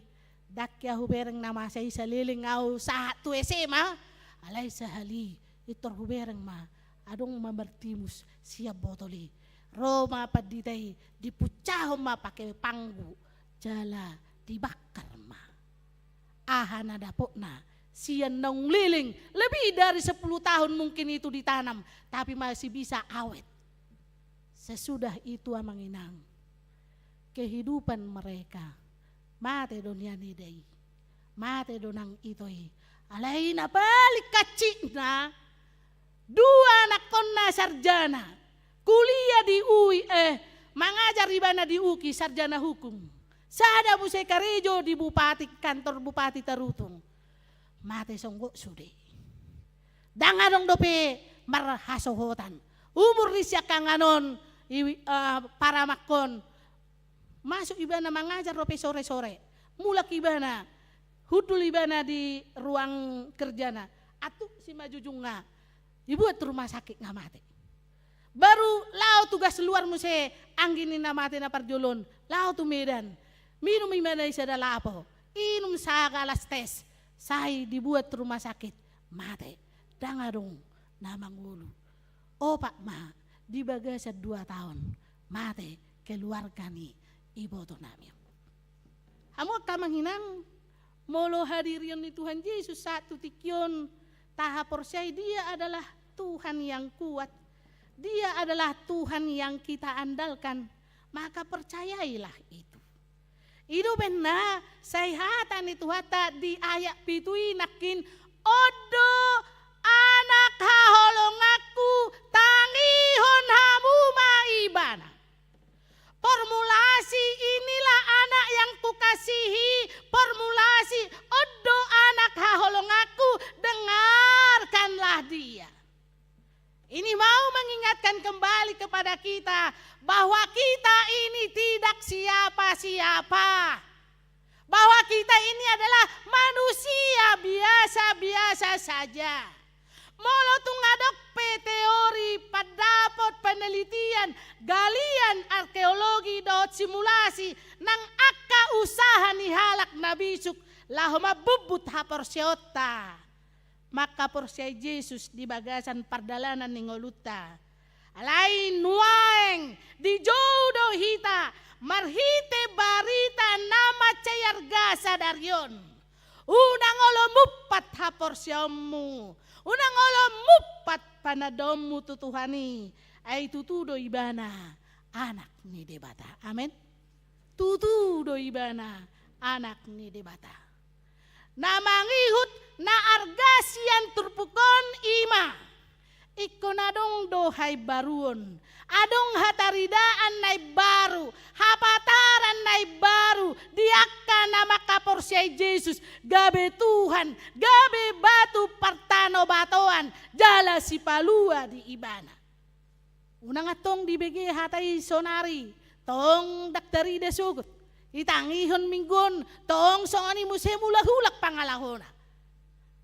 dakya hubereng nama saya saliling au satu SMA alay sahali itor hubereng ma adong mamartimus siap botoli Roma paditay dipucahom ma pakai panggu jala dibakar ma ahana dapok na siyan nang liling lebih dari 10 tahun mungkin itu ditanam tapi masih bisa awet. Sesudah itu amang inang kehidupan mereka mate dunia ni day mate donang itoi alay na balik kacik na 2 anak konna sarjana kuliah di UI mengajar ibana di UKI sarjana hukum sada busay karejo di bupati kantor bupati Tarutung mate songgok sude dangadong dope marhasohotan umur risya kanganon para makon masuk ibana mengajar dope sore-sore mulak ibana hudul ibana di ruang kerjana atuk si majujunga dibuat rumah sakit ngamate baru lau tugas luar muse angginin namate na parjolon lau tu Medan minum imana isada lapo inum sagalas tes sai dibuat rumah sakit mate dangadong namang ulu opak ma di bagasa 2 tahun mate keluarga ni ibu to nami amo kamang hinang molo hadirin ni Tuhan Yesus satu tikyon tahapor saya dia adalah Tuhan yang kuat. Dia adalah Tuhan yang kita andalkan, maka percayailah itu. Itu benar, sayhatan itu hata di ayat pitui nakin odo anak haholongaku tangihon hamu maibana. Formulasi inilah anak yang kukasihi, formulasi odo anak haholongaku dengarkanlah dia. Ini mau mengingatkan kembali kepada kita bahwa kita ini tidak siapa-siapa. Bahwa kita ini adalah manusia biasa-biasa saja. Molo tungadok teori padapot penelitian galian arkeologi dot simulasi nang akka usaha ni halak nabisuk lahoma bubut haporsiota. Maka porsiai Yesus di bagasan pardalanan ni ngoluta. Alay nuaeng di jodoh hita marhite barita nama cayarga sadaryon. Unang olo mupat haporsiamu. Unang olo mupat panadommu tutuhani. Ay tutudo ibana anak ni debata. Amin. Tutudo ibana anak ni debata. Namangihut na argasian turpukon ima. Ikon adong dohay baruon. Adong hataridaan nay baru. Hapataran nay baru. Diakka na makaporsiay Jesus. Gabe Tuhan. Gabe batu partano batoan. Jala si palua di ibana. Unang atong dibigi hatay sonari. Tong daktari desugot. Itangihon minggon. Tong soani musemulahulak pangalahona.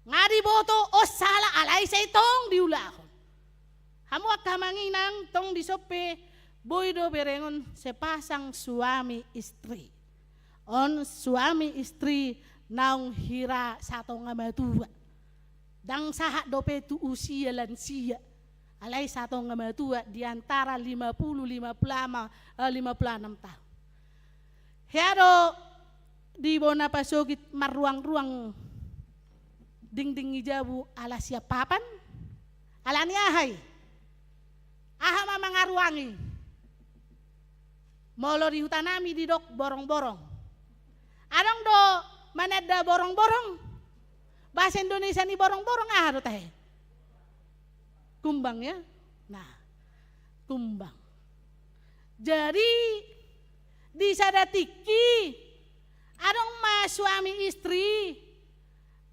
Ngadi boto o sala alay sa itong diulahon. Hamu akamanginang tong disope boydo berengon sepasang suami istri. On suami istri naung hira sato nga matua. Dang sahat dope tu usia lansia. Alay sato nga matua diantara 50-56 tahun. Hero di bona pasogit maruang-ruang ding-ding ijabu ala siap papan ala niahay aha mamangaruangi molo di hutanami di dok borong-borong adong do manada borong-borong bahasa Indonesia ni borong-borong do tahe kumbang ya nah kumbang jadi di sadatiki adong ma suami istri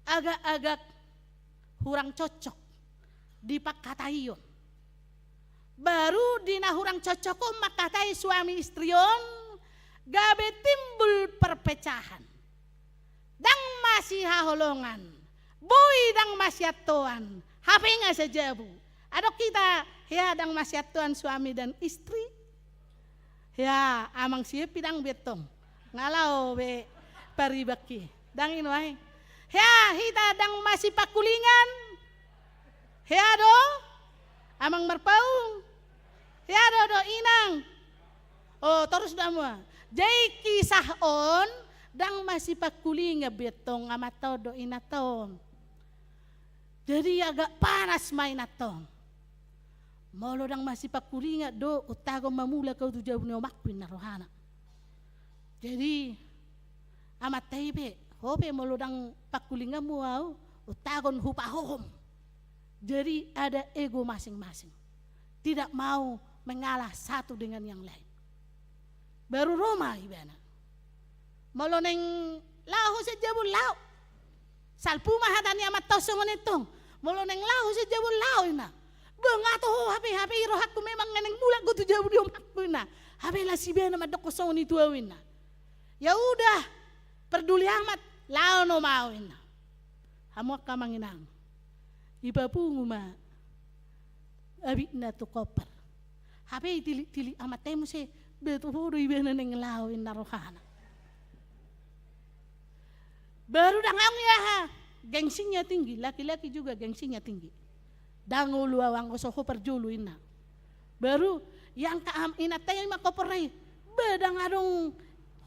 agak-agak hurang cocok di pakatayon. Baru dina hurang cocok ko makatai suami istrion gabe timbul perpecahan. Dang masih haholongan, boy dang masih atoan, hape nga sa jabu. Adok kita ya dang masyatuan suami dan istri. Ya amang siap pidang betong. Ngalau be paribaki. Dangin wae. Ya kita dang masih pakulingan. Ya do amang marpaung. Ya do inang. Oh terus damua. Jai kisah on dang masih pakulinga betong amato do inaton. Jadi agak panas main atong. Molo dang masih pakulinga do utago mamula kau tu jauh ni omakwin na rohana. Jadi amat taibe hope molo dang pakulinga mu au utagon hupahohom. Jadi ada ego masing-masing. Tidak mau mengalah satu dengan yang lain. Baru Roma ibana. Molo neng lahu sejabul lau. Salpu mahadani amat tosongon itong. Molo neng lahu sejabul lau ina. Bengato hape irohatku memang ngeneng mulak go tu jabu diom hakku ina. Hape lah si bena madok kosong itu awina. Ya udah peduli amat lau no mau ina. Hamuak kamanginang. Ibapungu ma. Abikna tu koper. Hape tili amat temu se betul huru ibena neng lau ina rohana. Baru dangang ya, gengsinya tinggi, laki-laki juga gengsinya tinggi. Dangulu awang kosoho perjulu ina. Baru yang kaam ina tayo makoporay, bedang adong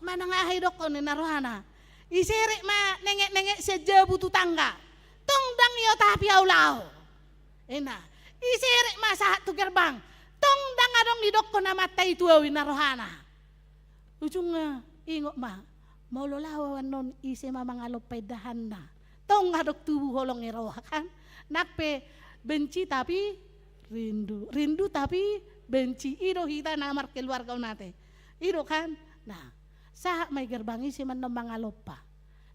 manangahay dokon ina rohana. Isiri ma nengek-nengek sejabu tu tangga, tong dang yo tapi aulao. Ina, isiri ma sahat tu gerbang, tong dang adong di dokon amatay tu awin na rohana. Ujungnya ingok ma. Molo lawan non isi mamang alopay dahan na. Tong hadok tubuh holong eroha kan. Nakpe benci tapi rindu. Rindu tapi benci. Ido hita namar keluarga nate. Ido kan. Nah saat may gerbang isi menemang alopa.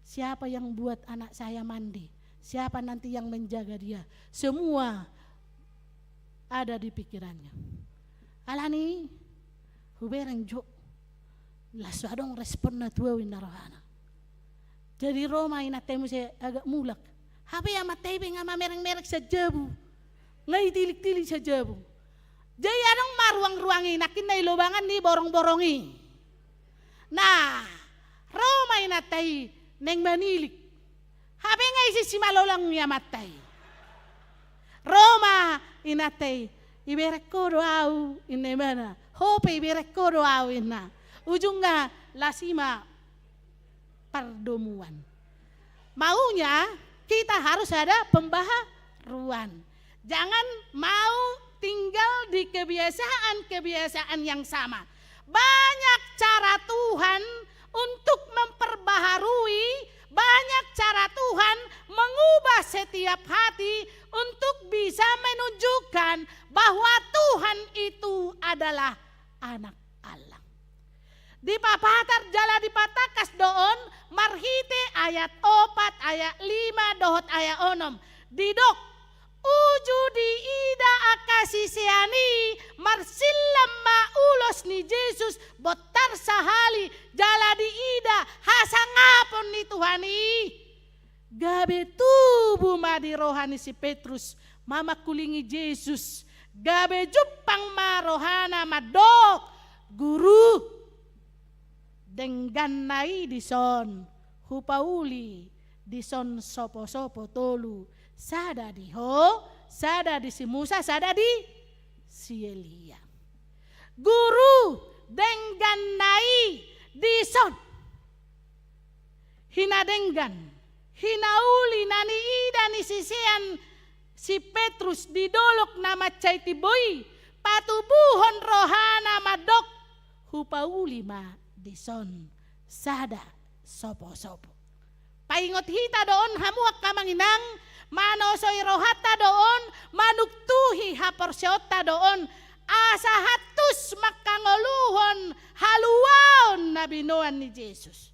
Siapa yang buat anak saya mandi? Siapa nanti yang menjaga dia? Semua ada di pikirannya. Alani hubereng jo. Lasu adong respon na tuwa win narohana. Jadi Roma ina temu saya agak mulak. Hape ya matebe nga mamereng-merek sa jabu. Ngay tilik-tilik sa jabu. Jadi adong maruang-ruangi nakin na ilobangan ni borong-borongi. Nah, Roma ina tay neng manilik. Hape nga isi si malolang niya matay. Roma ina tay iberek ko doaw ina mana. Hope iberek ko doaw ina. Ujungnya lasima perdomuan. Maunya kita harus ada pembaharuan. Jangan mau tinggal di kebiasaan-kebiasaan yang sama. Banyak cara Tuhan untuk memperbaharui, banyak cara Tuhan mengubah setiap hati untuk bisa menunjukkan bahwa Tuhan itu adalah anak Allah. Di papatar jala di patakas doon marhite ayat 4 ayat 5 dohot ayat 6 didok uju di ida akasisiani marsillam maulos ni Jesus botar sahali jala di ida hasangapon ni Tuhani gabe tubuh madi rohani si Petrus mama kulingi Jesus gabe jupang marohana madok guru denggan nai dison hupauli dison sopo-sopo tolu sada di ho sada di si Musa sada di si Elia guru denggan nai dison hina denggan hinauli nani ida ni sisian si Petrus didolok nama caiti boy patubuhon rohana madok hupauli ma dison sada sopo-sopo. Paingot hita doon hamuak kamanginang manosoy rohata doon manuktuhi haporsyota doon asa hatus makangoluhon haluaon na binuan ni Jesus.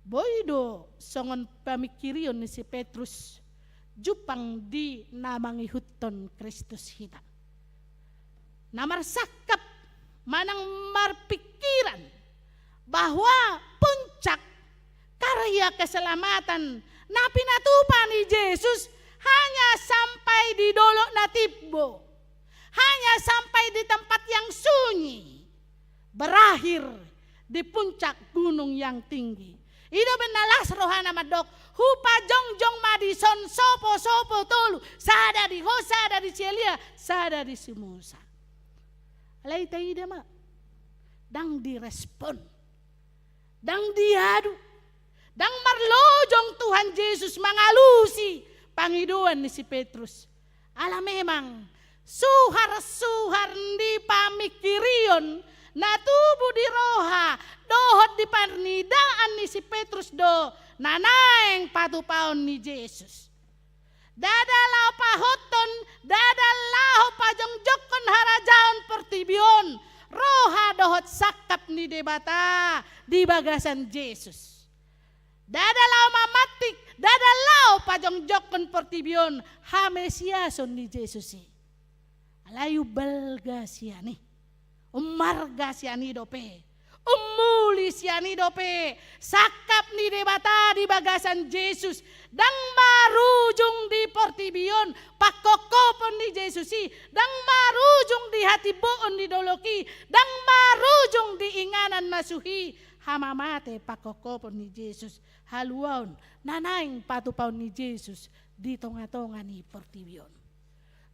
Boydo songon pamikirion ni si Petrus jupang di namangihuton Kristus hita. Namarsakap manang marpikiran bahwa puncak karya keselamatan na pinatupa ni Jesus hanya sampai di dolok natibbo, hanya sampai di tempat yang sunyi, berakhir di puncak gunung yang tinggi. Ido benalas rohana madok, hupa jongjong madison sopo tolu, sada di hosa, sada di celia, sada di simusa. Alai taida ma, dang direspon, dang diadu, dang marlojong Tuhan Yesus mengalusi pangiduan ni si Petrus. Ala memang suhar di pamikirion na tubu di roha dohot di parnidaan ni si Petrus do nanaeng patupaon ni Yesus. Dadalau pahoton, dadalau pajongjokon harajaon pertibion, roha dohot sakap ni debata di bagasan Yesus. Dadalau mamatik, dadalau pajongjokon pertibion, hamesiason ni Yesus. Alayu belga siani, umarga siani dope, umuli siani dope, sakap ni debata di bagasan Yesus, dang marujung di portibion, pakokopon ni Yesusi, dang marujung di hati boon di doloki, dang marujung di inganan masuhi, hamamate pakokopon ni Yesus, haluaon, nanaing patupaon ni Yesus di tonga-tonga ni portibion.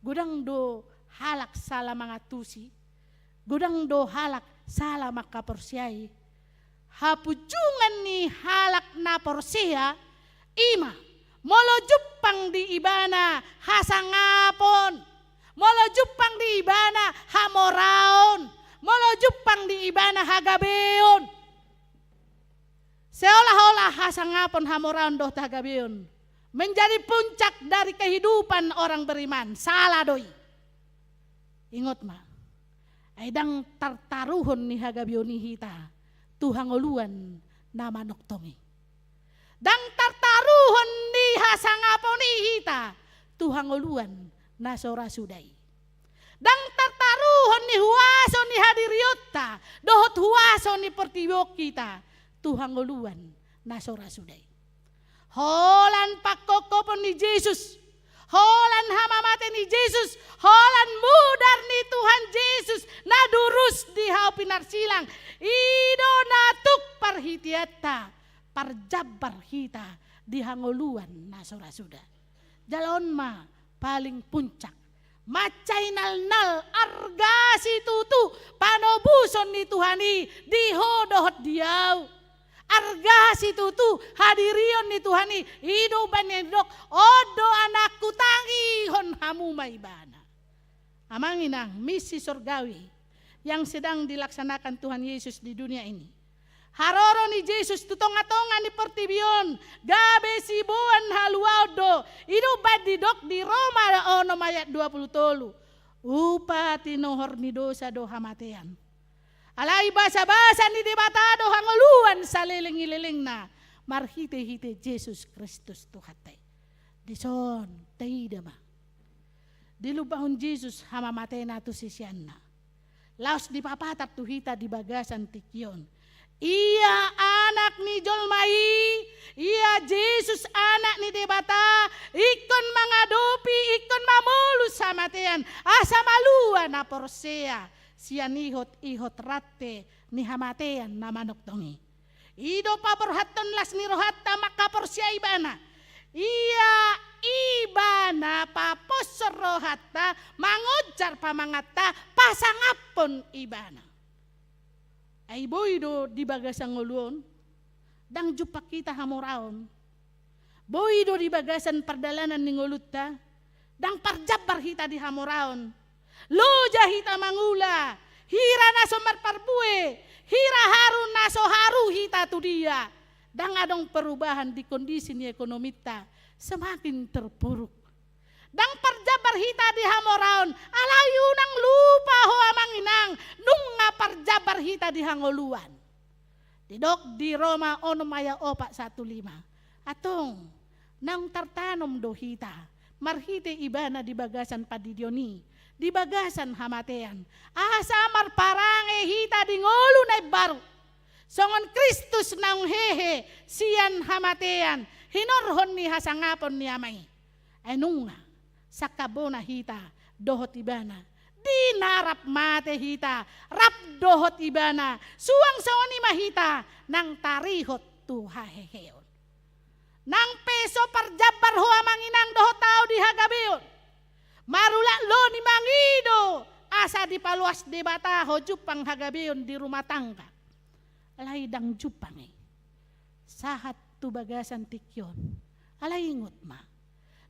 Gudang do halak salah mangatusi, gudang do halak salah makaporsiai, hapujungan ni halak na porsia, ima, molo jupang di ibana hasangapon, molo jupang di ibana hamoraon, molo jupang di ibana hagabeon. Seolah-olah hasangapon hamoraon doh hagabeon menjadi puncak dari kehidupan orang beriman. Salah doi. Ingat ma, aidang tartaruhon ni hagabioni hita, Tuhan oluan nama noktongi. Dang tartaruhon ni hasangaponi hita, Tuhan oluan nasora sudai. Dang tartaruhon ni huaso ni hadiriota, dohot huaso ni pertiwok kita, Tuhan oluan nasora sudai. Holan pakokopon ni Yesus, holan hamamate ni Yesus, holan mudar ni Tuhan Yesus, nadurus di hau pinarsilang, ido natuk parhitiata, parjabar hita di hangoluan nasora suda. Jalon ma paling puncak, macai nal argasi tutu, panobuson ni Tuhani, di hodohot diau. Argasi tutu hadirion ni Tuhani, ido banedok, odo anakku tangihon hamu maibana. Amanginang misi surgawi yang sedang dilaksanakan Tuhan Yesus di dunia ini. Haroro ni Yesus tutonga-tonga ni pertibion, gabe sibuan haluaudo, ido badidok di Roma ono ayat 23. Upati nohor ni dosa do hamatean. Alai basa-basa ni debatado hangoluan sa liling-ililing na marhite-hite Jesus Kristus Tuhate. Dison, taidama. Dilubahon Jesus hamamate na tu sisyan na. Laos di papatat tuhita di bagasan tikyon. Ia anak ni Jolmai, ia Jesus anak ni debata, ikon mangadopi, ikon mamulus hamatean, asa malua na porsea. Sian ihot rate ni hamatean na manok tongi. Ido paborhaton las ni rohatta makaporsia ibana. Ia ibana papos rohatta mangujar pamangata pasangapon ibana. Ay boydo di bagasang nguluon, dang jupak kita hamoraon. Boydo di bagasan pardalanan ni ngulutta, dang parjabar hita di hamoraon. Loja hita mangula, hira naso marparbue, hira harun naso haru hita tu dia. Dang adong perubahan di kondisi ni ekonomita semakin terpuruk. Dang parjabar hita di hamoraon, alayu nang lupa hoa manginang, nunga parjabar hita di hangoluan. Didok di Roma ono maya opak 15. Atong nang tartanom do hita, marhite ibana di bagasan padidioni. Di bagasan hamatean, asa marparange hita di ngolu na baru. Songon Kristus nang hehe sian hamatean, hinorhon ni hasangapon ni amay. Enunga sakabona hita dohot ibana. Dinarap mate hita rap dohot ibana. Suang sawani mahita nang tarihot tuha heheon. Nang peso parjabar hoa manginang dohot tao di hagabeon. Marulak lo ni mangido asa di paluas di bata ho jupang hagabeon di rumah tangga. Laidang jupang sahat tu bagasan tikyon. Alay ingot ma.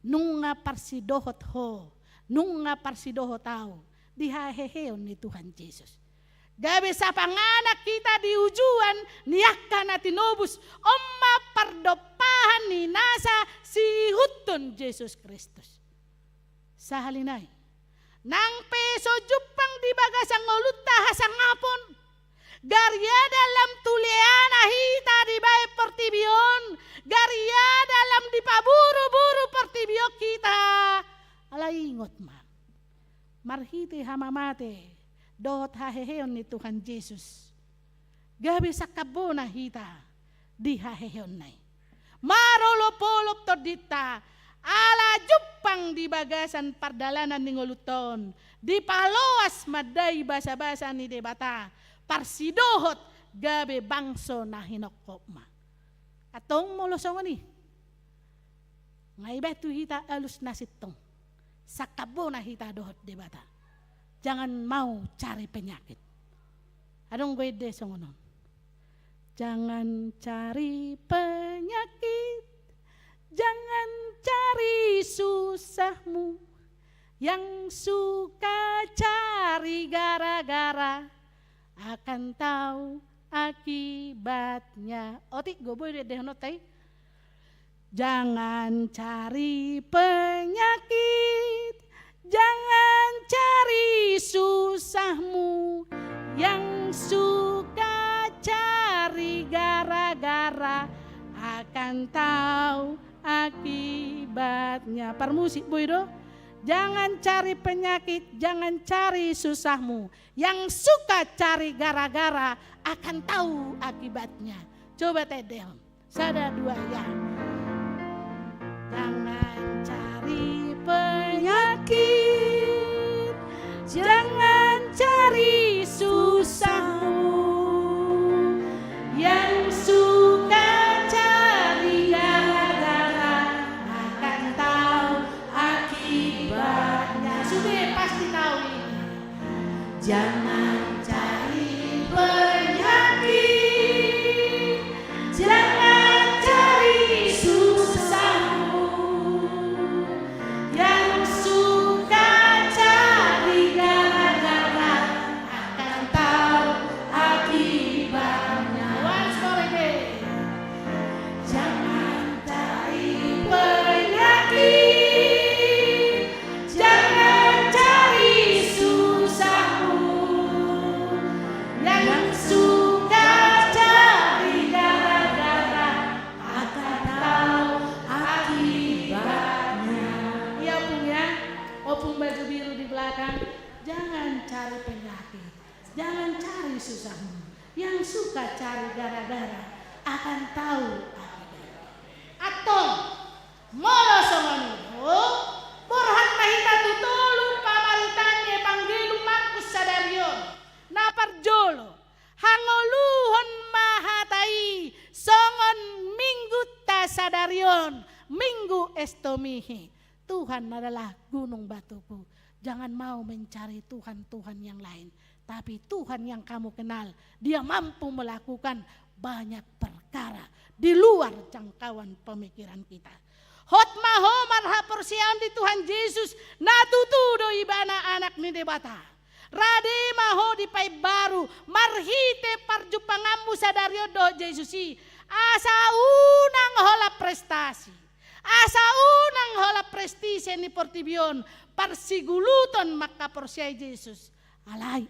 Nunga parsidohot ho. Nunga parsidohot tao. Dihaheheon ni Tuhan Yesus. Gabi sa panganak kita diujuan niyakka na tinubos omma pardopahan ni nasa si huton Yesus Kristus. Sa halinay, nang peso jupang di bagasang ngolutta hasang ngapon. Garya dalam tuliana hita di bae pertibion. Garya dalam di paburu-buru pertibio kita. Alay ingot ma. Marhiti hamamate. Dohot haheheon ni Tuhan Yesus. Gabi sa kabona hita. Di haheheon nai. Marolopolop todita. Ala jupang di bagasan pardalanan ni ngoluton. Di paloas maday basa-basa ni debata. Parsidohot gabe bangso na hinokop ma. Atong molosong ni. Ngay betu hita alus nasitong. Sakabo na hita dohot debata. Jangan mau cari penyakit. Adong gue de songonon. Jangan cari penyakit. Jangan cari susahmu. Yang suka cari gara-gara akan tahu akibatnya. Otik gue boleh deh notai. Jangan cari penyakit, jangan cari susahmu. Yang suka cari gara-gara akan tahu akibatnya. Permusik boy do. Jangan cari penyakit, jangan cari susahmu. Yang suka cari gara-gara akan tahu akibatnya. Coba tedel, sada dua ya. Jangan cari penyakit, jangan cari susahmu. Yang suka cari gara-gara akan tahu akibatnya. Sudah pasti tahu ini. Jangan cari penyakit, jangan cari susahmu. Yang suka cari gara-gara akan tahu akibatnya. Once more again. Jangan cari penyakit, jangan cari susahmu. Yang suka cari gara-gara akan tahu akibatnya. Iya Pung ya, Opung baju biru di belakang. Jangan cari penyakit, jangan cari susahmu. Yang suka cari gara-gara akan tahu akibatnya. Atong molo somoni borhat mahita tutulu pamaritanye Panggilum Markus Sadarion naparjolo hangoluhon mahatai songon minggu tasadarion minggu estomihi. Tuhan adalah gunung batuku. Jangan mau mencari Tuhan-Tuhan yang lain, tapi Tuhan yang kamu kenal, Dia mampu melakukan banyak perkara di luar jangkauan pemikiran kita. Hot maho marha persiapan di Tuhan Yesus natutudo ibana anak ni debata. Rade maho di pai baru marhite parjupangamu sadario do Yesusi. Asa unang hola prestasi. Asa unang hola prestise ni portibion parsiguluton maka persiai Yesus. Alay.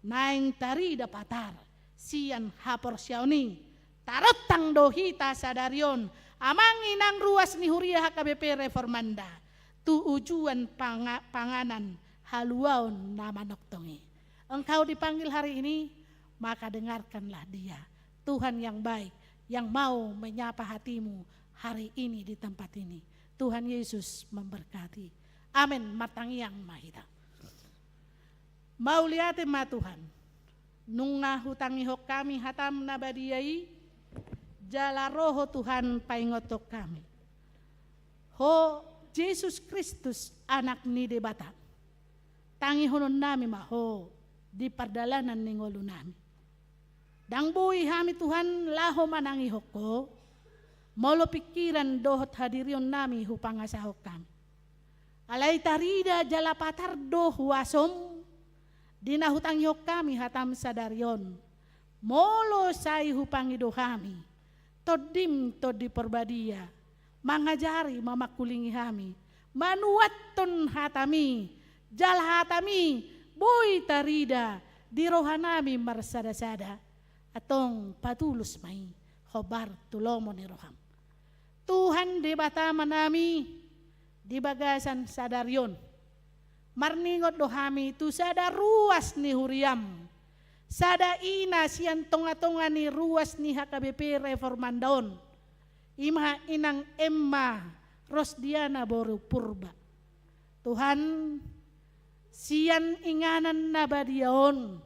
Naing tari dapatar. Sian haporsiauni. Tarotang dohita sadarion. Amang inang ruas ni huria HKBP Reformanda. Tu ujuan panganan haluaon nama noktongi. Engkau dipanggil hari ini, maka dengarkanlah Dia. Tuhan yang baik, yang mau menyapa hatimu hari ini di tempat ini. Tuhan Yesus memberkati. Amin. Matangi yang mahita. Mau lihat ma Tuhan. Nunga hutangi hok kami hatam nabadiai. Jala roho Tuhan paingotok kami. Ho Yesus Kristus anak ni debata. Tangi honon nami maho di pardalanan ningolu nami. Dang bui hami Tuhan laho manangi hoko. Molo pikiran dohot hadirion nami hupangasahok kami. Alay tarida jala patar doh wasom. Dina hutang yok kami hatam sadarion. Molo say hupangido kami. Todim todi perbadia. Mangajari mamakulingi kami. Manuaton hatami. Jal hatami. Boy tarida. Di rohanami marsada-sada. Atong patulus may. Khobar tulomo ni roham. Tuhan di bata manami. Di bagasan sadarion. Marningot dohami tu sada ruas ni huriam. Sada ina siyan tonga-tonga ni ruas ni HKBP Reformandaon. Ima inang Emma Rosdiana Boru Purba. Tuhan siyan inganan na badiaon.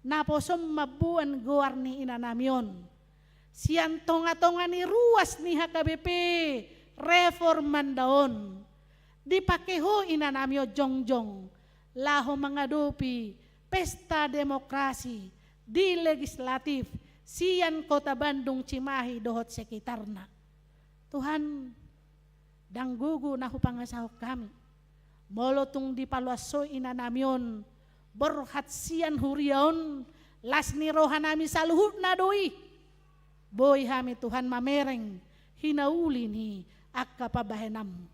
Naposom mabuan goar ni inanamion. Siyan tonga-tonga ni ruas ni HKBP Reformandaon. Dipakeho inanamyo jongjong. Laho mengadopi pesta demokrasi di legislatif. Siyan Kota Bandung Cimahi dohot sekitarna. Tuhan danggugu nahu pangasahok kami. Molotung dipaluaso inanamyon. Berhat siyan huriaon. Lasni rohanami saluhut na doi. Boy hami Tuhan mamereng. Hinauli ni akka pabahenam.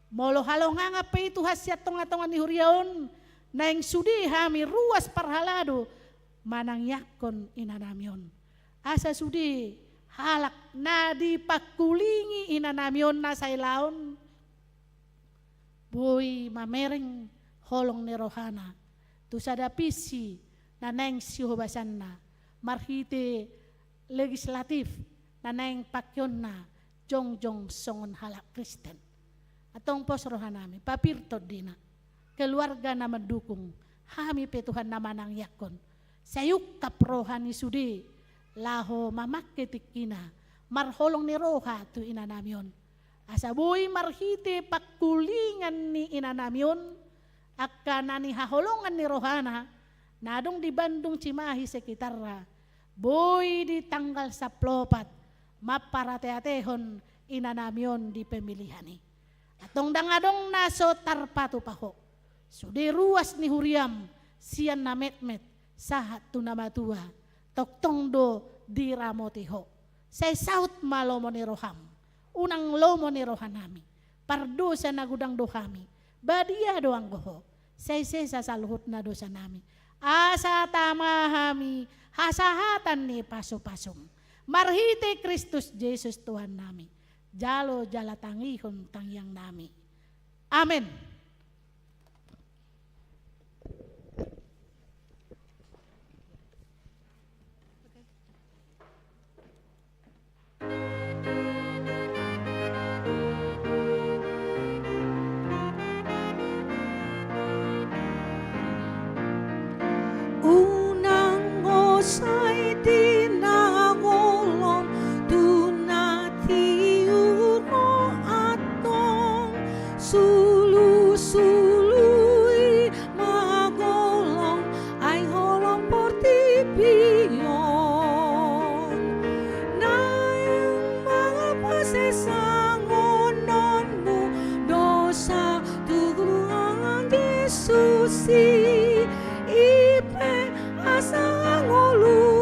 Molo halo nga pa itu hasyat tonga-tonga ni huriaon. Na yang sudi hami ruas parhalado. Manang yakon inanamyon. Asa sudi halak na dipakulingi inanamyon na saylaon. Boy mamereng holong ni rohana. Tu sada pisi na neng sihobasan na. Marhite legislatif na neng pakyon na. Jongjong songon halak Kristen. Atong pos rohanami. Papirto dina. Keluarga na mendukung. Hami pe Tuhan na manang yakon. Sayuk kaprohani sudi. Laho mamakitikina. Marholong ni roha tu inanamyon. Asabuy marhite pakulingan ni inanamyon. Akka nani haholongan ni rohana. Nadong di Bandung Cimahi sekitarra. Boy di tanggal 14. Maparateatehon inanamyon di pemilihani. Atong dangadong naso tarpatu paho. Sudi ruas ni huriam. Siyan na metmet. Sahat tu namatua. Toktong do di ramotiho. Say saut malomo ni roham. Unang lomo ni rohanami. Pardosa na gudang do kami. Badia doang goho. Say sa saluhut na dosa nami. Asa tama kami. Hasahatan ni paso-pasong. Marhite Kristus Jesus Tuhan nami. Jalo jalatangihon tangyang nami. Amen. Unang osay tinangolong tunati uno atong sulu-sului magolong ay holong portipion na yung mga pasesangononmu dosa tugulungan Yesusi ipe asang ulu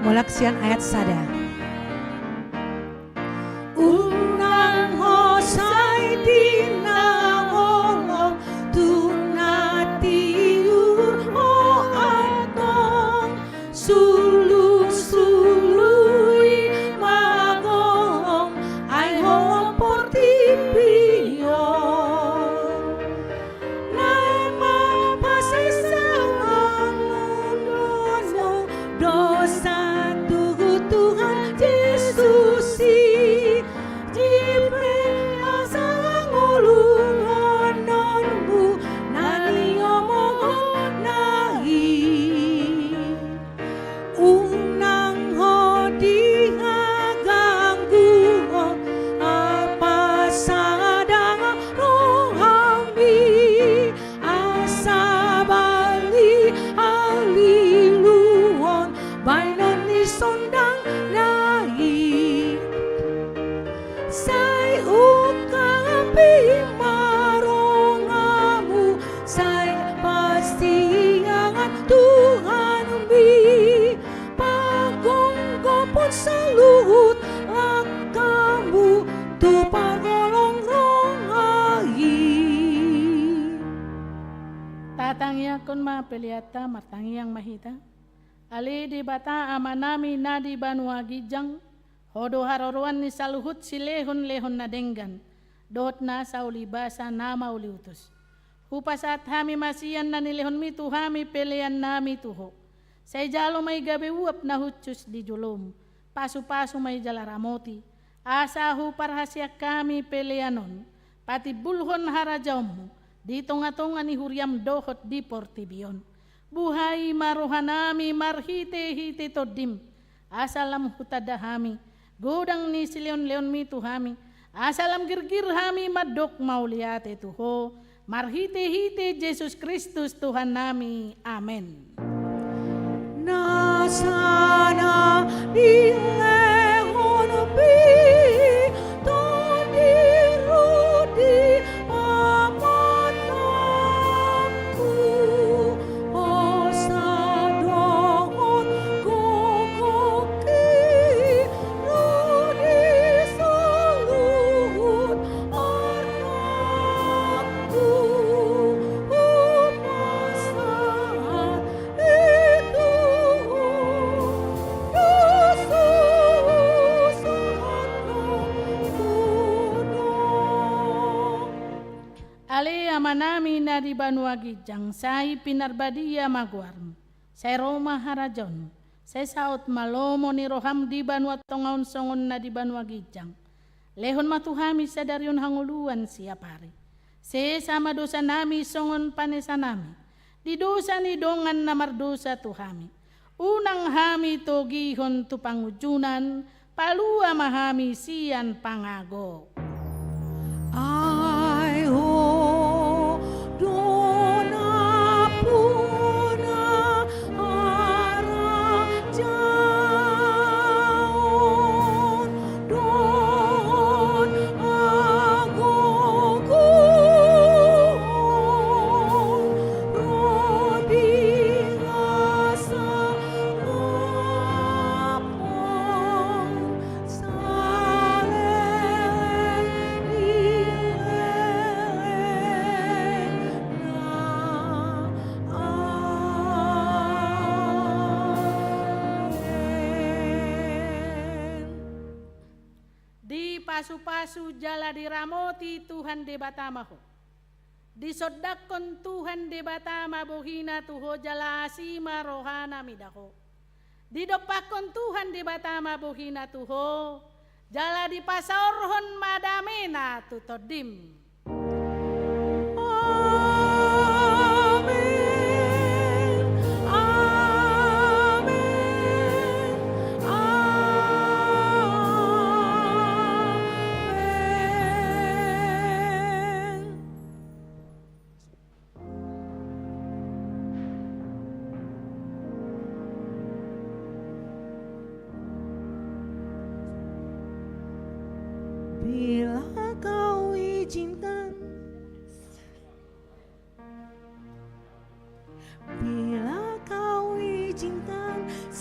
Molaksian ayat sada. Unang hosay tinangolong tunatiur o atong sulu-sului magolong ay ho portipion nay mapasaysaang mundo dosa Tuhan Yesus Jibre asang ulungan nonmu nani omongon nahi unang hodi ganggu apa sadang rohami asa bali aliluon bainon ni sondang nahi say ukapi marongamu say pastiangan Tuhan mi pagonggopon sa luhut langkamu tu pagolong rongahi Tatangya kon mapeliata martangyang mahita. Ali di bata amanami na di Banua Gijang. Hodo haroroan ni saluhut si lehon-lehon na denggan. Dot na sa ulibasa na mauliutos. Hupasat hami masiyan na nilehon mi tu hami pelean nami tuho. Say jalo may gabi uap na hutsus di julom. Pasu-pasu may jalaramoti. Asa hu parhasya kami peleanon. Pati bulhon harajawmu. Di tonga-tonga ni huriam dohot di portibion. Buhay marohanami marhite-hite todim. Asalam hutadahami. Godang ni silion-leon mi tuhami. Asalam girgir hami madok mauliate tuho. Marhite-hite Yesus Kristus Tuhan nami. Amen. Nasana di lehon pi toniru di pamataku osadongon kokoki rudi saluhut anakku upasahan itu Ali amanami na di Banua Gijang, say pinarbadia maguarm, say Roma harajon, say saot malomo ni roham di Banua Tongaon songon na di Banua Gijang. Lehon matuhami sa daryon hanguluan siya pare. Se sama dosa nami songon panesa nami, di dosa ni dongan na mardosa tuhami. Unang hami togihon tu pangujunan, palua mahami siyan pangago. Ay ho dona puna arajaon don agogon rodi asa ngapon Di pasu-pasu jala diramoti Tuhan de batamaho. Di sodakon Tuhan de batama bohina tuho jala asima rohana midaho. Di dopakon Tuhan de batama bohina tuho jala di pasaorhon madamena tutodim. Bila kau izinkan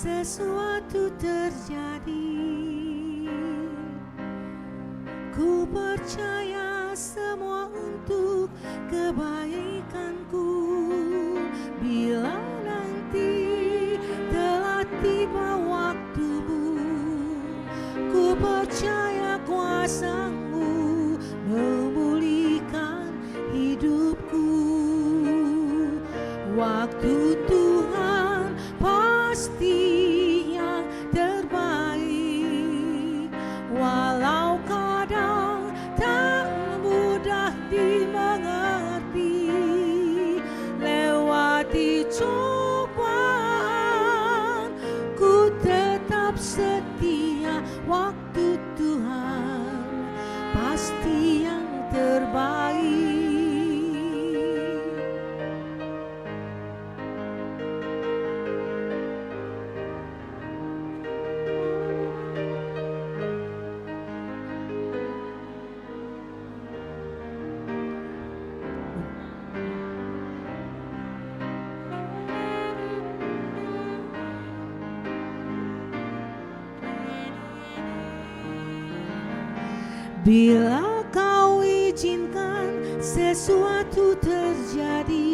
sesuatu terjadi. Ku percaya semua untuk kebaikanku. Bila nanti telah tiba waktumu, ku percaya kuasa-Mu memulihkan hidupku. Waktu Tuhan pasti yang terbaik, walau kadang tak mudah dimengerti. Lewati cobaan, ku tetap setia. Waktu Tuhan pasti yang terbaik. Bila Kau izinkan sesuatu terjadi,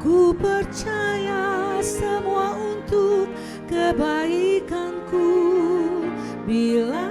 ku percaya semua untuk kebaikanku. Bila